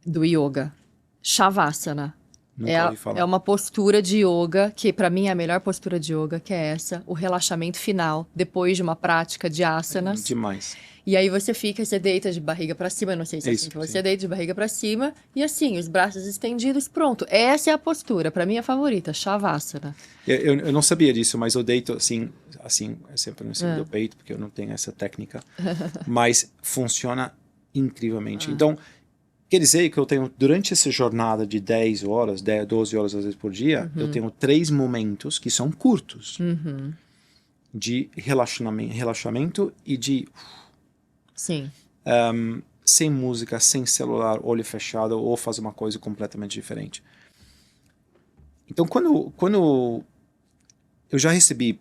do yoga, Shavasana. Nunca ouvi falar. É uma postura de yoga, que para mim é a melhor postura de yoga, que é essa, o relaxamento final, depois de uma prática de asanas. Demais. E aí você deita de barriga para cima, não sei se é assim que você deita de barriga para cima, e assim, os braços estendidos, pronto. Essa é a postura, para mim é a favorita, Shavasana. Eu não sabia disso, mas eu deito assim sempre no cima do peito, porque eu não tenho essa técnica, mas funciona incrivelmente. Então, quer dizer que eu tenho, durante essa jornada de 10 horas, 12 horas às vezes por dia, eu tenho 3 momentos que são curtos de relaxamento e de... Sim. Sem música, sem celular, olho fechado, ou fazer uma coisa completamente diferente. Então, quando eu já recebi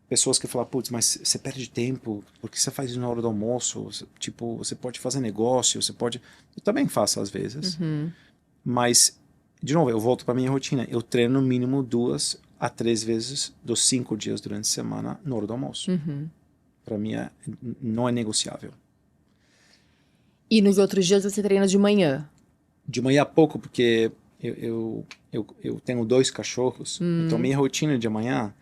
pessoas que falam, putz, mas você perde tempo, porque você faz isso na hora do almoço, tipo, você pode fazer negócio, você pode... Eu também faço às vezes, mas, de novo, eu volto para minha rotina, eu treino no mínimo 2 a 3 vezes dos 5 dias durante a semana na hora do almoço. Para mim, não é negociável. E nos outros dias você treina de manhã? De manhã pouco, porque eu tenho 2 cachorros, então minha rotina de manhã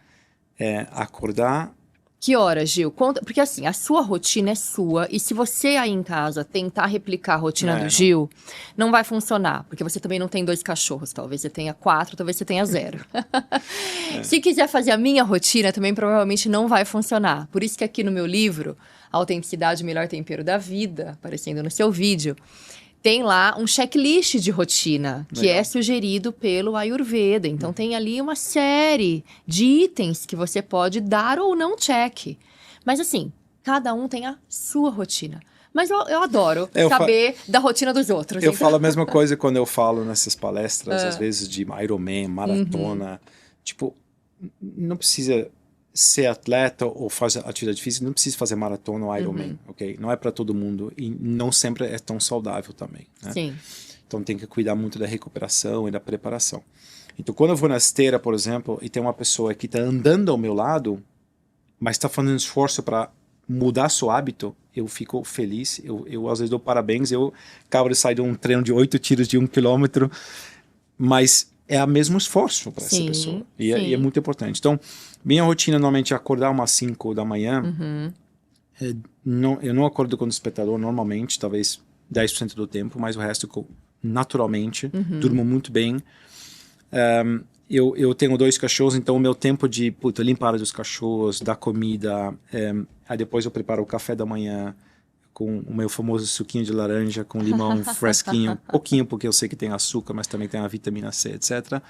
é acordar... Que horas, Gil? Conta, porque assim, a sua rotina é sua, e se você aí em casa tentar replicar a rotina do Gil, não vai funcionar, porque você também não tem 2 cachorros, talvez você tenha 4, talvez você tenha 0. Se quiser fazer a minha rotina, também provavelmente não vai funcionar. Por isso que aqui no meu livro, Autenticidade, o Melhor Tempero da Vida, aparecendo no seu vídeo, tem lá um checklist de rotina, que é sugerido pelo Ayurveda. Então, tem ali uma série de itens que você pode dar ou não check. Mas, assim, cada um tem a sua rotina. Mas eu adoro saber da rotina dos outros. Eu falo a mesma coisa quando eu falo nessas palestras, às vezes, de Ironman, maratona. Tipo, não precisa ser atleta ou fazer atividade física, não precisa fazer maratona ou Ironman, ok? Não é para todo mundo e não sempre é tão saudável também, né? Sim. Então tem que cuidar muito da recuperação e da preparação. Então quando eu vou na esteira, por exemplo, e tem uma pessoa que está andando ao meu lado, mas está fazendo esforço para mudar seu hábito, eu fico feliz, eu às vezes dou parabéns, eu acabo de sair de um treino de 8 tiros de 1 quilômetro, mas é o mesmo esforço para essa pessoa. E é muito importante. Então, minha rotina normalmente é acordar umas 5 da manhã. Eu não acordo com o despertador normalmente, talvez 10% do tempo, mas o resto naturalmente. Durmo muito bem. Eu tenho 2 cachorros, então o meu tempo de limpar os cachorros, dar comida, aí depois eu preparo o café da manhã, com o meu famoso suquinho de laranja, com limão fresquinho, pouquinho, porque eu sei que tem açúcar, mas também tem a vitamina C, etc.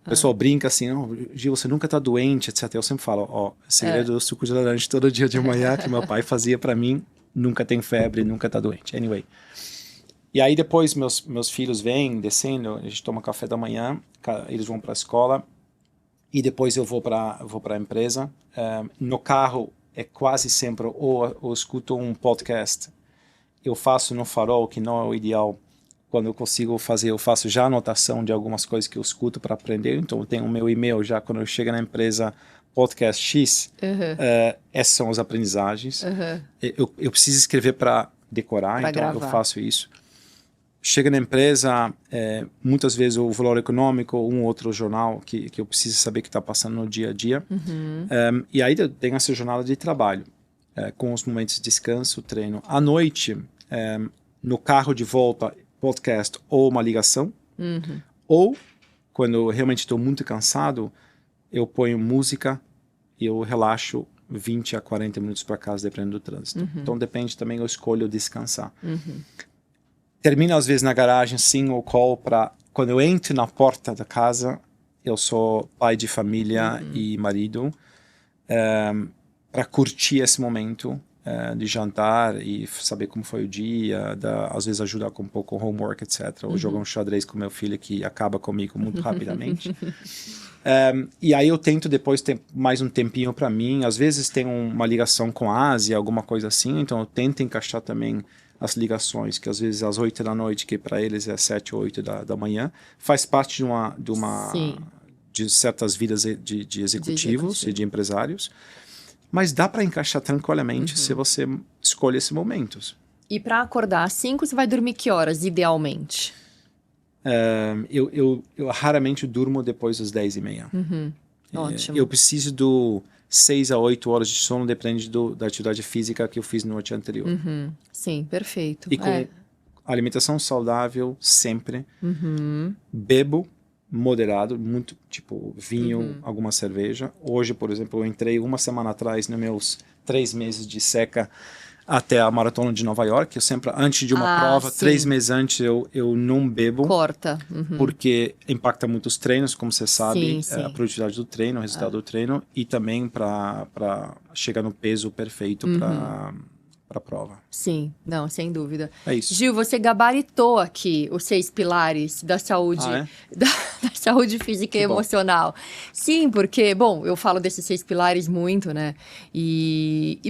O pessoal brinca assim, Gil, você nunca tá doente, etc. Eu sempre falo, o segredo do suco de laranja todo dia de manhã, que meu pai fazia para mim, nunca tem febre, nunca tá doente. Anyway. E aí depois meus filhos vêm descendo, a gente toma café da manhã, eles vão para a escola, e depois eu vou para a empresa. No carro, é quase sempre ou eu escuto um podcast, eu faço no farol, que não é o ideal. Quando eu consigo fazer, eu faço já anotação de algumas coisas que eu escuto para aprender. Então eu tenho o meu e-mail já, quando eu chego na empresa, podcast X, essas são as aprendizagens. Eu preciso escrever para decorar, Pra então gravar. eu faço isso. Chega na empresa, muitas vezes o Valor Econômico, um outro jornal que eu preciso saber o que está passando no dia a dia. E aí eu tenho essa jornada de trabalho, com os momentos de descanso, treino. À noite, no carro de volta, podcast ou uma ligação. Ou, quando eu realmente estou muito cansado, eu ponho música e eu relaxo 20 a 40 minutos para casa, dependendo do trânsito. Então depende também, eu escolho descansar. Termino às vezes na garagem, sim, ou call para... Quando eu entro na porta da casa, eu sou pai de família e marido, para curtir esse momento de jantar e saber como foi o dia, às vezes ajudar com um pouco o homework, etc. Ou jogar um xadrez com meu filho que acaba comigo muito rapidamente. E aí eu tento depois ter mais um tempinho para mim. Às vezes tem uma ligação com a Ásia, alguma coisa assim, então eu tento encaixar também as ligações, que às vezes às 8 da noite, que para eles é 7 ou 8 da manhã, faz parte de certas vidas de executivos e de empresários, mas dá para encaixar tranquilamente se você escolhe esses momentos. E para acordar às 5, você vai dormir que horas, idealmente? Eu raramente durmo depois das 10h30. Ótimo. Eu preciso do 6 a 8 horas de sono, depende da atividade física que eu fiz no noite anterior. Sim, perfeito. E com alimentação saudável, sempre. Bebo moderado, muito, tipo vinho, alguma cerveja. Hoje, por exemplo, eu entrei uma semana atrás nos meus 3 meses de seca até a maratona de Nova York. Eu sempre, antes de uma prova, 3 meses antes, eu não bebo. Corta. Porque impacta muito os treinos, como você sabe, Sim. a produtividade do treino, o resultado do treino, e também para chegar no peso perfeito para a prova. Sim, não, sem dúvida. É isso. Gil, você gabaritou aqui os 6 pilares da saúde, da saúde física e emocional. Sim, porque, bom, eu falo desses 6 pilares muito, né?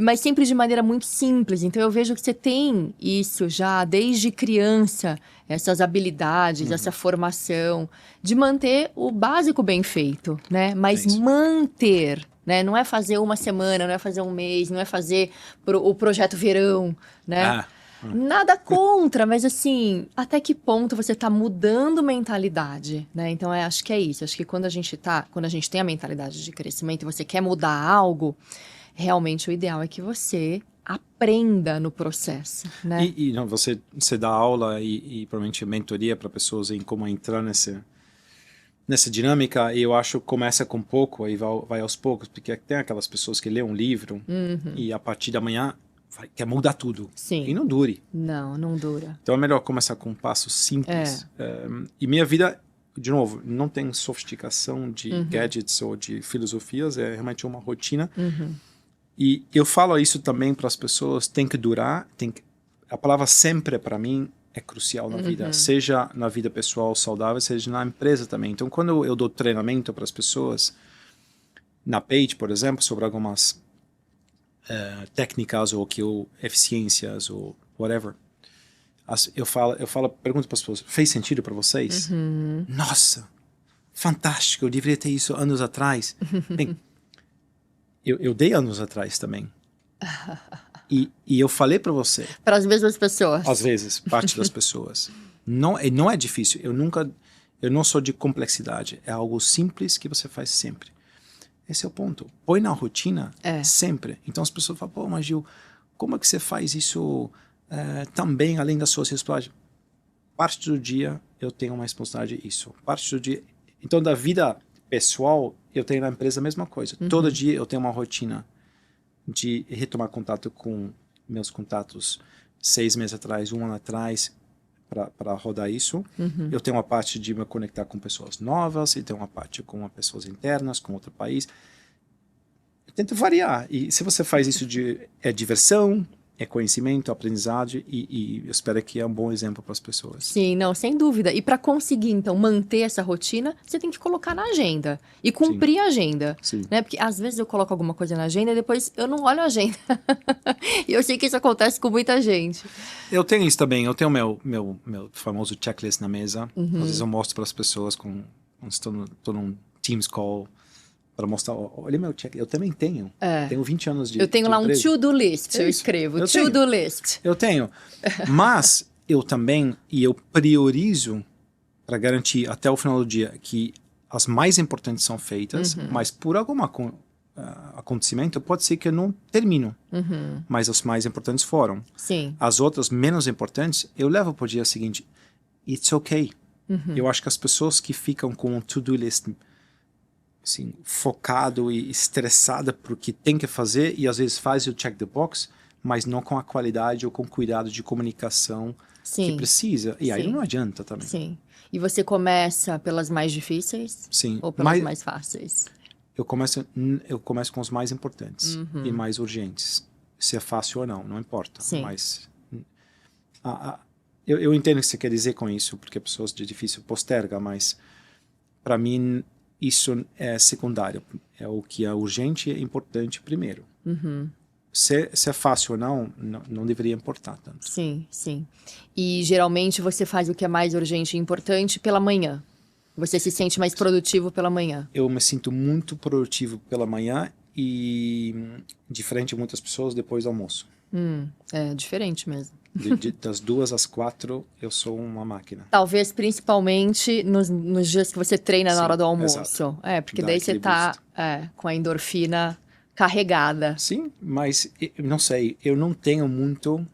Mas sempre de maneira muito simples. Então eu vejo que você tem isso já desde criança, essas habilidades, essa formação, de manter o básico bem feito, né? Mas manter, né? Não é fazer uma semana, não é fazer um mês, não é fazer o projeto verão, né? Nada contra, mas assim, até que ponto você está mudando mentalidade, né? Então, acho que é isso. Acho que quando a gente tem a mentalidade de crescimento e você quer mudar algo, realmente o ideal é que você aprenda no processo, né? E não, você dá aula e provavelmente mentoria para pessoas em como entrar nessa dinâmica, e eu acho que começa com pouco, aí vai aos poucos, porque tem aquelas pessoas que lêem um livro e a partir da manhã quer mudar tudo. Sim. E não dure. Não dura. Então é melhor começar com um passo simples. E minha vida, de novo, não tem sofisticação de gadgets ou de filosofias, é realmente uma rotina. E eu falo isso também para as pessoas, tem que durar, a palavra sempre para mim é crucial na vida, seja na vida pessoal saudável, seja na empresa também. Então quando eu dou treinamento para as pessoas, na Page, por exemplo, sobre algumas técnicas ou eficiências ou whatever, pergunto para as pessoas, fez sentido para vocês? Nossa, fantástico, eu deveria ter isso anos atrás. Bem, eu dei anos atrás também. E eu falei para você. Para as mesmas pessoas. Às vezes, parte das pessoas. Não é difícil. Eu não sou de complexidade. É algo simples que você faz sempre. Esse é o ponto. Põe na rotina sempre. Então as pessoas falam, pô, mas Gil, como é que você faz isso também além das suas responsabilidades? Parte do dia eu tenho uma responsabilidade isso. Parte do dia... Então da vida pessoal, eu tenho na empresa a mesma coisa. Todo dia eu tenho uma rotina de retomar contato com meus contatos 6 meses atrás, 1 ano atrás, para rodar isso. Eu tenho uma parte de me conectar com pessoas novas, e tenho uma parte com pessoas internas, com outro país. Eu tento variar. E se você faz isso é diversão, é conhecimento, aprendizagem, e eu espero que é um bom exemplo para as pessoas. Sim, não, sem dúvida. E para conseguir, então, manter essa rotina, você tem que colocar na agenda. E cumprir a agenda. Sim. Né? Porque às vezes eu coloco alguma coisa na agenda e depois eu não olho a agenda. E eu sei que isso acontece com muita gente. Eu tenho isso também. Eu tenho meu famoso checklist na mesa. Às vezes eu mostro para as pessoas quando estou num Teams call para mostrar, olha meu check, eu também tenho. Tenho 20 anos de Eu tenho de lá um empresa. to-do list, eu isso. escrevo. Eu To-do list. Eu tenho. Mas eu também, e eu priorizo para garantir até o final do dia que as mais importantes são feitas, mas por algum acontecimento pode ser que eu não termino. Mas as mais importantes foram. Sim. As outras menos importantes, eu levo para o dia seguinte. It's okay. Eu acho que as pessoas que ficam com um to-do list assim, focado e estressada por o que tem que fazer e às vezes faz o check the box, mas não com a qualidade ou com o cuidado de comunicação que precisa. E aí não adianta também. Sim. E você começa pelas mais difíceis? Sim. Ou pelas mais fáceis? Eu começo com os mais importantes e mais urgentes. Se é fácil ou não, não importa. Sim. Mas eu entendo o que você quer dizer com isso, porque pessoas de difícil posterga, mas para mim isso é secundário. É o que é urgente e importante primeiro. Se é fácil ou não deveria importar tanto. Sim, sim. E geralmente você faz o que é mais urgente e importante pela manhã? Você se sente mais produtivo pela manhã? Eu me sinto muito produtivo pela manhã e diferente de muitas pessoas depois do almoço. É diferente mesmo. Das 2 às 4 eu sou uma máquina. Talvez principalmente nos dias que você treina na hora do almoço. Exato. Porque Dá daí você aquele tá com a endorfina carregada. Sim, mas não sei, eu não tenho muito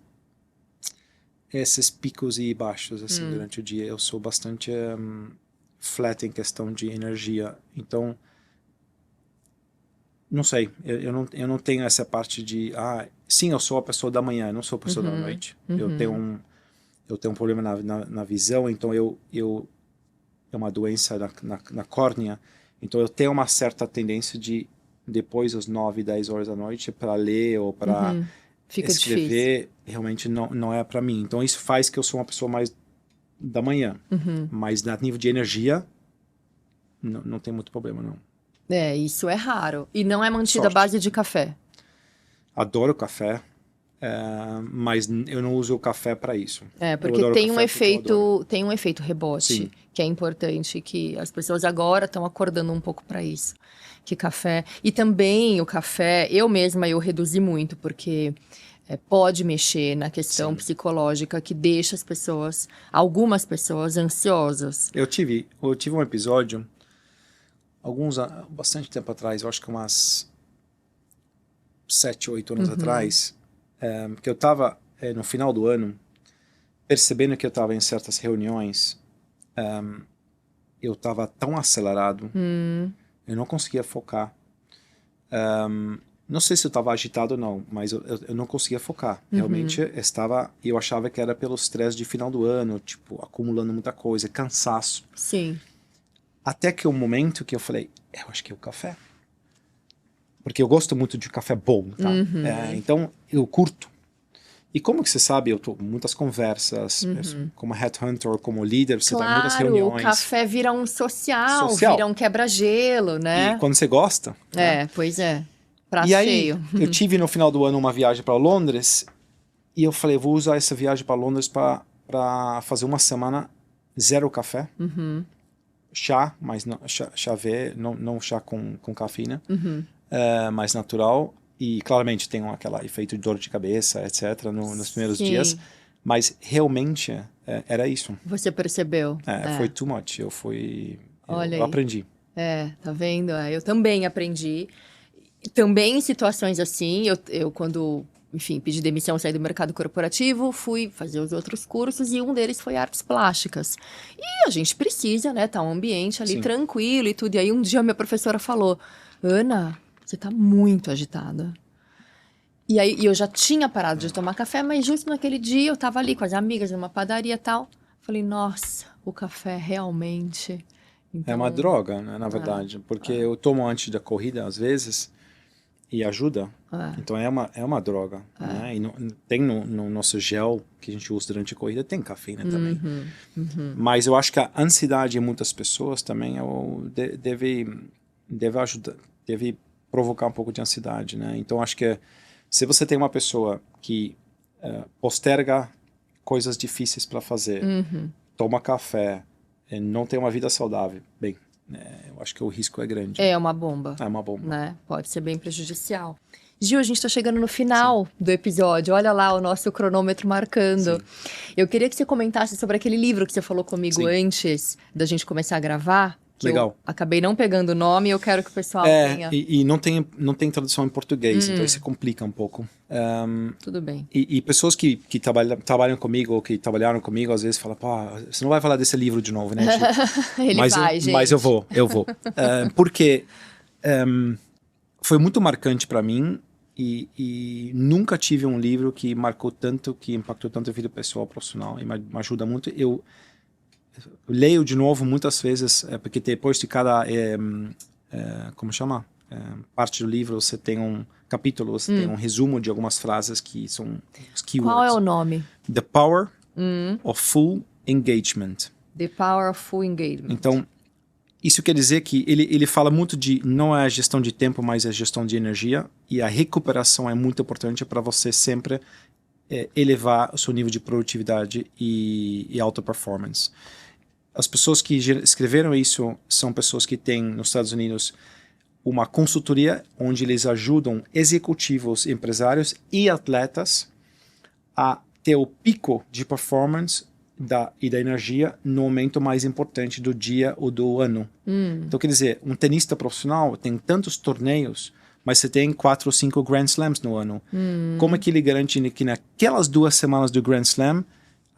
esses picos e baixos assim durante o dia. Eu sou bastante flat em questão de energia. Então, não sei, eu não tenho essa parte de sim, eu sou a pessoa da manhã, eu não sou a pessoa da noite. Eu tenho um problema na visão, então é uma doença na córnea, então eu tenho uma certa tendência de depois das 9, 10 horas da noite para ler ou para escrever, difícil. Realmente não é para mim. Então isso faz que eu sou uma pessoa mais da manhã, mas no nível de energia não tem muito problema não. Isso é raro. E não é mantido à base de café? Adoro café, mas eu não uso o café para isso. Porque tem um efeito rebote, sim, que é importante, que as pessoas agora estão acordando um pouco para isso. Que café... E também o café, eu mesma, eu reduzi muito, porque pode mexer na questão sim. psicológica que deixa algumas pessoas ansiosas. Eu tive um episódio, bastante tempo atrás, eu acho que umas 7, 8 anos atrás, que eu estava no final do ano, percebendo que eu estava em certas reuniões, eu estava tão acelerado, eu não conseguia focar. Não sei se eu estava agitado ou não, mas eu não conseguia focar. Realmente eu achava que era pelo estresse de final do ano, tipo, acumulando muita coisa, cansaço. Sim. Até que o momento que eu falei, eu acho que é o café. Porque eu gosto muito de café bom, tá? Então, eu curto. E como que você sabe, eu tô em muitas conversas, como headhunter, como líder, você vai em muitas reuniões. Claro, o café vira um social, vira um quebra-gelo, né? E quando você gosta... né? Pois é. Prato e aí, cheio. eu tive no final do ano uma viagem para Londres, e eu falei, vou usar essa viagem para Londres para fazer uma semana zero café. Chá, mas não, chá verde, não chá com cafeína. Mais natural, e claramente tem aquele efeito de dor de cabeça, etc, nos primeiros dias, mas realmente era isso. Você percebeu? Foi too much, eu aprendi. Tá vendo? Eu também aprendi. Também em situações assim, eu quando, enfim, pedi demissão, saí do mercado corporativo, fui fazer os outros cursos e um deles foi artes plásticas. E a gente precisa, né, tá um ambiente ali tranquilo e tudo. E aí um dia minha professora falou, Ana, você tá muito agitada. E aí eu já tinha parado de tomar café, mas justo naquele dia eu tava ali com as amigas numa padaria e tal. Falei, nossa, o café realmente... Então, é uma droga, né, na verdade, porque eu tomo antes da corrida, às vezes, e ajuda. Então é uma droga. Né? E tem no nosso gel que a gente usa durante a corrida, tem cafeína também. Mas eu acho que a ansiedade em muitas pessoas também deve ajudar, deve provocar um pouco de ansiedade, né? Então acho que se você tem uma pessoa que posterga coisas difíceis para fazer, toma café, não tem uma vida saudável, bem, eu acho que o risco é grande. É uma bomba. É uma bomba. Né? Pode ser bem prejudicial. Gil, a gente está chegando no final do episódio. Olha lá o nosso cronômetro marcando. Sim. Eu queria que você comentasse sobre aquele livro que você falou comigo antes da gente começar a gravar. Legal. Eu acabei não pegando o nome e eu quero que o pessoal tenha. E não tem tradução em português, então isso complica um pouco. Tudo bem. E pessoas que trabalham comigo ou que trabalharam comigo, às vezes falam, pô, você não vai falar desse livro de novo, né? Mas eu vou. Porque foi muito marcante para mim e nunca tive um livro que marcou tanto, que impactou tanto a vida pessoal, profissional, e me ajuda muito. Eu leio de novo muitas vezes, porque depois de cada, como chama? Parte do livro, você tem capítulo, você tem um resumo de algumas frases que são os keywords. Qual é o nome? The Power of Full Engagement. The Power of Full Engagement. Então, isso quer dizer que ele fala muito de, não é a gestão de tempo, mas a gestão de energia, e a recuperação é muito importante para você sempre elevar o seu nível de produtividade e alta performance. As pessoas que escreveram isso são pessoas que têm, nos Estados Unidos, uma consultoria onde eles ajudam executivos, empresários e atletas a ter o pico de performance e da energia no momento mais importante do dia ou do ano. Então, quer dizer, um tenista profissional tem tantos torneios, mas você tem 4 ou 5 Grand Slams no ano. Como é que ele garante que naquelas 2 semanas do Grand Slam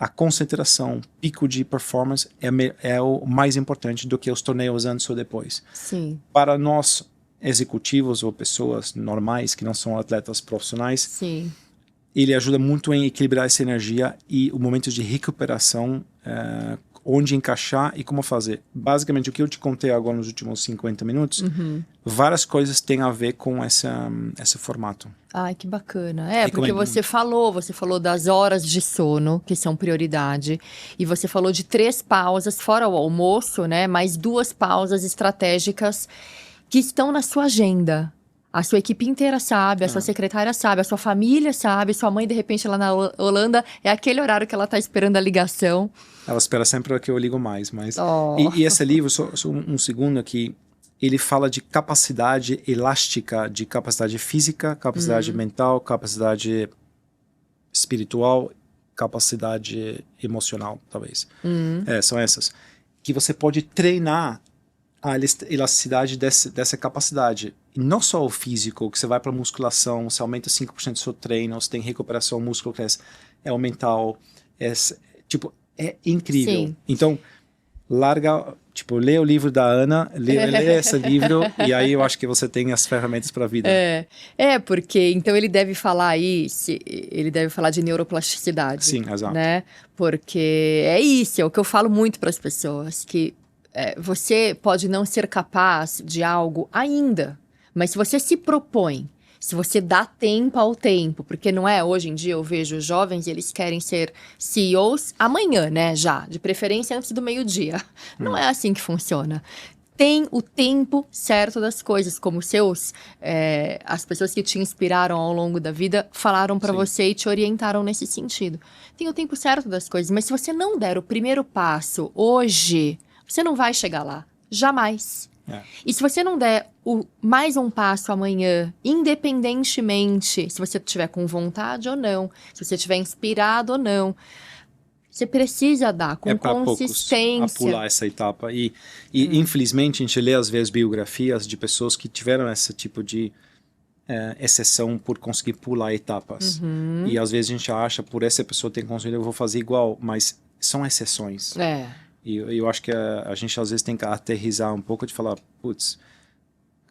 a concentração, pico de performance é o mais importante do que os torneios antes ou depois? Sim. Para nós, executivos ou pessoas normais que não são atletas profissionais, sim, ele ajuda muito em equilibrar essa energia e o momento de recuperação, onde encaixar e como fazer. Basicamente, o que eu te contei agora nos últimos 50 minutos, várias coisas têm a ver com esse formato. Ai, que bacana. Porque você falou das horas de sono, que são prioridade, e você falou de 3 pausas, fora o almoço, né? Mais 2 pausas estratégicas que estão na sua agenda. A sua equipe inteira sabe, a sua secretária sabe, a sua família sabe, sua mãe, de repente, lá na Holanda, é aquele horário que ela está esperando a ligação. Ela espera sempre que eu ligo mais, mas... E esse livro, só um segundo aqui, ele fala de capacidade elástica, de capacidade física, capacidade mental, capacidade espiritual, capacidade emocional, talvez. São essas. Que você pode treinar a elasticidade dessa capacidade. E não só o físico, que você vai para musculação, você aumenta 5% do seu treino, você tem recuperação, o músculo cresce. É o mental, é incrível. Sim. Então, lê o livro da Ana, lê esse livro, e aí eu acho que você tem as ferramentas para a vida. Porque, então ele deve falar ele deve falar de neuroplasticidade. Sim, exato. Né? Porque é o que eu falo muito para as pessoas, que você pode não ser capaz de algo ainda, mas se você se propõe, se você dá tempo ao tempo, porque não é, hoje em dia eu vejo jovens, eles querem ser CEOs amanhã, né, já, de preferência antes do meio-dia. Não é assim que funciona. Tem o tempo certo das coisas, como as pessoas que te inspiraram ao longo da vida falaram para você e te orientaram nesse sentido. Tem o tempo certo das coisas, mas se você não der o primeiro passo hoje, você não vai chegar lá, jamais. E se você não der mais um passo amanhã, independentemente se você estiver com vontade ou não, se você estiver inspirado ou não, você precisa dar com consistência. A pular essa etapa. E infelizmente a gente lê às vezes biografias de pessoas que tiveram esse tipo de exceção por conseguir pular etapas. E às vezes a gente acha, por essa pessoa ter conseguido, eu vou fazer igual, mas são exceções. E eu acho que a gente às vezes tem que aterrissar um pouco de falar, putz,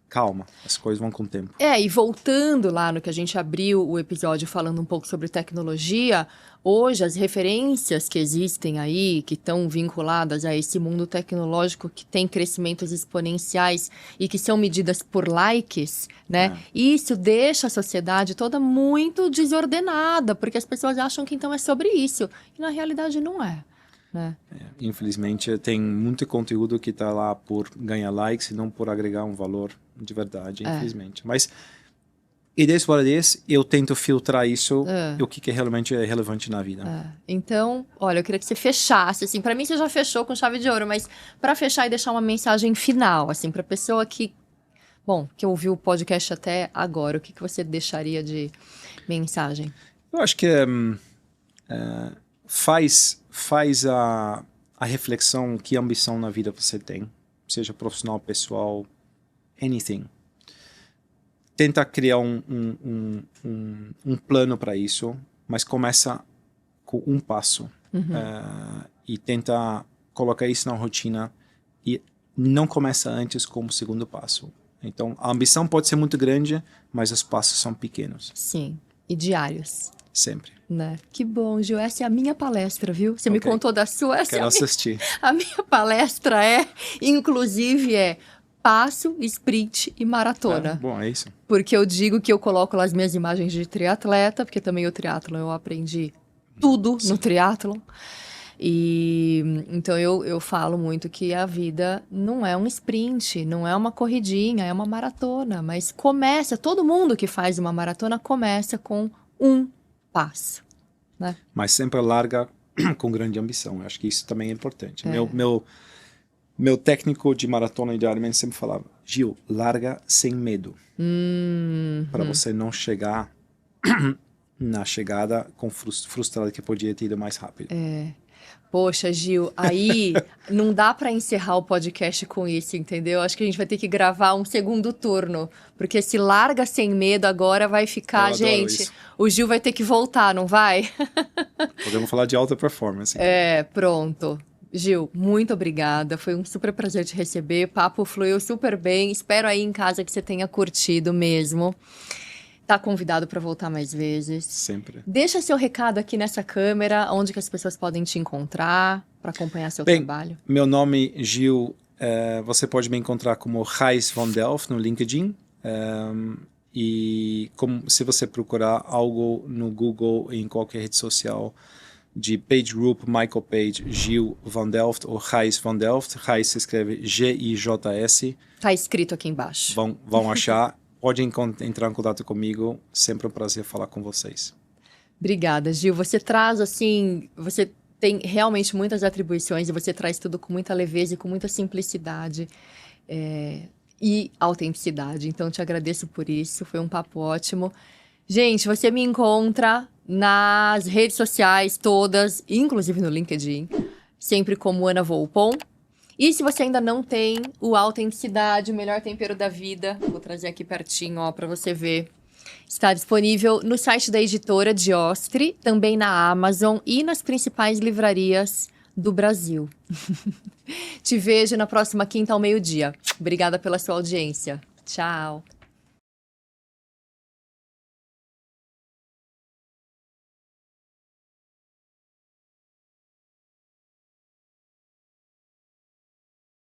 calma, as coisas vão com o tempo. E voltando lá no que a gente abriu o episódio falando um pouco sobre tecnologia, hoje as referências que existem aí, que estão vinculadas a esse mundo tecnológico que tem crescimentos exponenciais e que são medidas por likes, né? Isso deixa a sociedade toda muito desordenada, porque as pessoas acham que então é sobre isso, e na realidade não é. Infelizmente tem muito conteúdo que está lá por ganhar likes e não por agregar um valor de verdade, infelizmente. Mas It is what it is, eu tento filtrar isso, o que realmente é relevante na vida. Então, olha, eu queria que você fechasse, assim, pra mim você já fechou com chave de ouro, mas pra fechar e deixar uma mensagem final, assim, pra pessoa que ouviu o podcast até agora, o que você deixaria de mensagem? Eu acho que faz a reflexão, que ambição na vida você tem, seja profissional, pessoal, anything. Tenta criar um plano para isso, mas começa com um passo. E tenta colocar isso na rotina e não começa antes como segundo passo. Então, a ambição pode ser muito grande, mas os passos são pequenos. Sim, e diários. Sempre. Né? Que bom, Gil. Essa é a minha palestra, viu? Você me contou da sua. Quero assistir. A minha palestra inclusive, passo, sprint e maratona. Bom, é isso. Porque eu digo que eu coloco lá as minhas imagens de triatleta, porque também o triatlon eu aprendi tudo no triatlon. E então eu falo muito que a vida não é um sprint, não é uma corridinha, é uma maratona. Mas todo mundo que faz uma maratona começa com um passo. Né? Mas sempre larga com grande ambição. Eu acho que isso também é importante. Meu técnico de maratona de Ironman sempre falava: Gil, larga sem medo. Para você não chegar na chegada com frustrado que podia ter ido mais rápido. Poxa, Gil, aí não dá para encerrar o podcast com isso, entendeu? Acho que a gente vai ter que gravar um segundo turno, porque se larga sem medo agora vai ficar, gente, isso. O Gil vai ter que voltar, não vai? Podemos falar de alta performance. Pronto. Gil, muito obrigada, foi um super prazer te receber, o papo fluiu super bem, espero aí em casa que você tenha curtido mesmo. Tá convidado para voltar mais vezes. Sempre. Deixa seu recado aqui nessa câmera, onde que as pessoas podem te encontrar para acompanhar seu trabalho. Meu nome é Gil, você pode me encontrar como Gijs van Delft no LinkedIn. E se você procurar algo no Google, em qualquer rede social, de Page Group, Michael Page, Gil van Delft ou Gijs van Delft. Gijs se escreve G-I-J-S. Tá escrito aqui embaixo. Vão achar. Pode entrar em contato comigo. Sempre um prazer falar com vocês. Obrigada, Gil. Você traz, assim... Você tem realmente muitas atribuições e você traz tudo com muita leveza e com muita simplicidade e autenticidade. Então, te agradeço por isso. Foi um papo ótimo. Gente, você me encontra nas redes sociais todas, inclusive no LinkedIn, sempre como Ana Volpon. E se você ainda não tem o Autenticidade, o melhor tempero da vida, vou trazer aqui pertinho, ó, para você ver. Está disponível no site da editora Diostre, também na Amazon e nas principais livrarias do Brasil. Te vejo na próxima quinta ao meio-dia. Obrigada pela sua audiência. Tchau.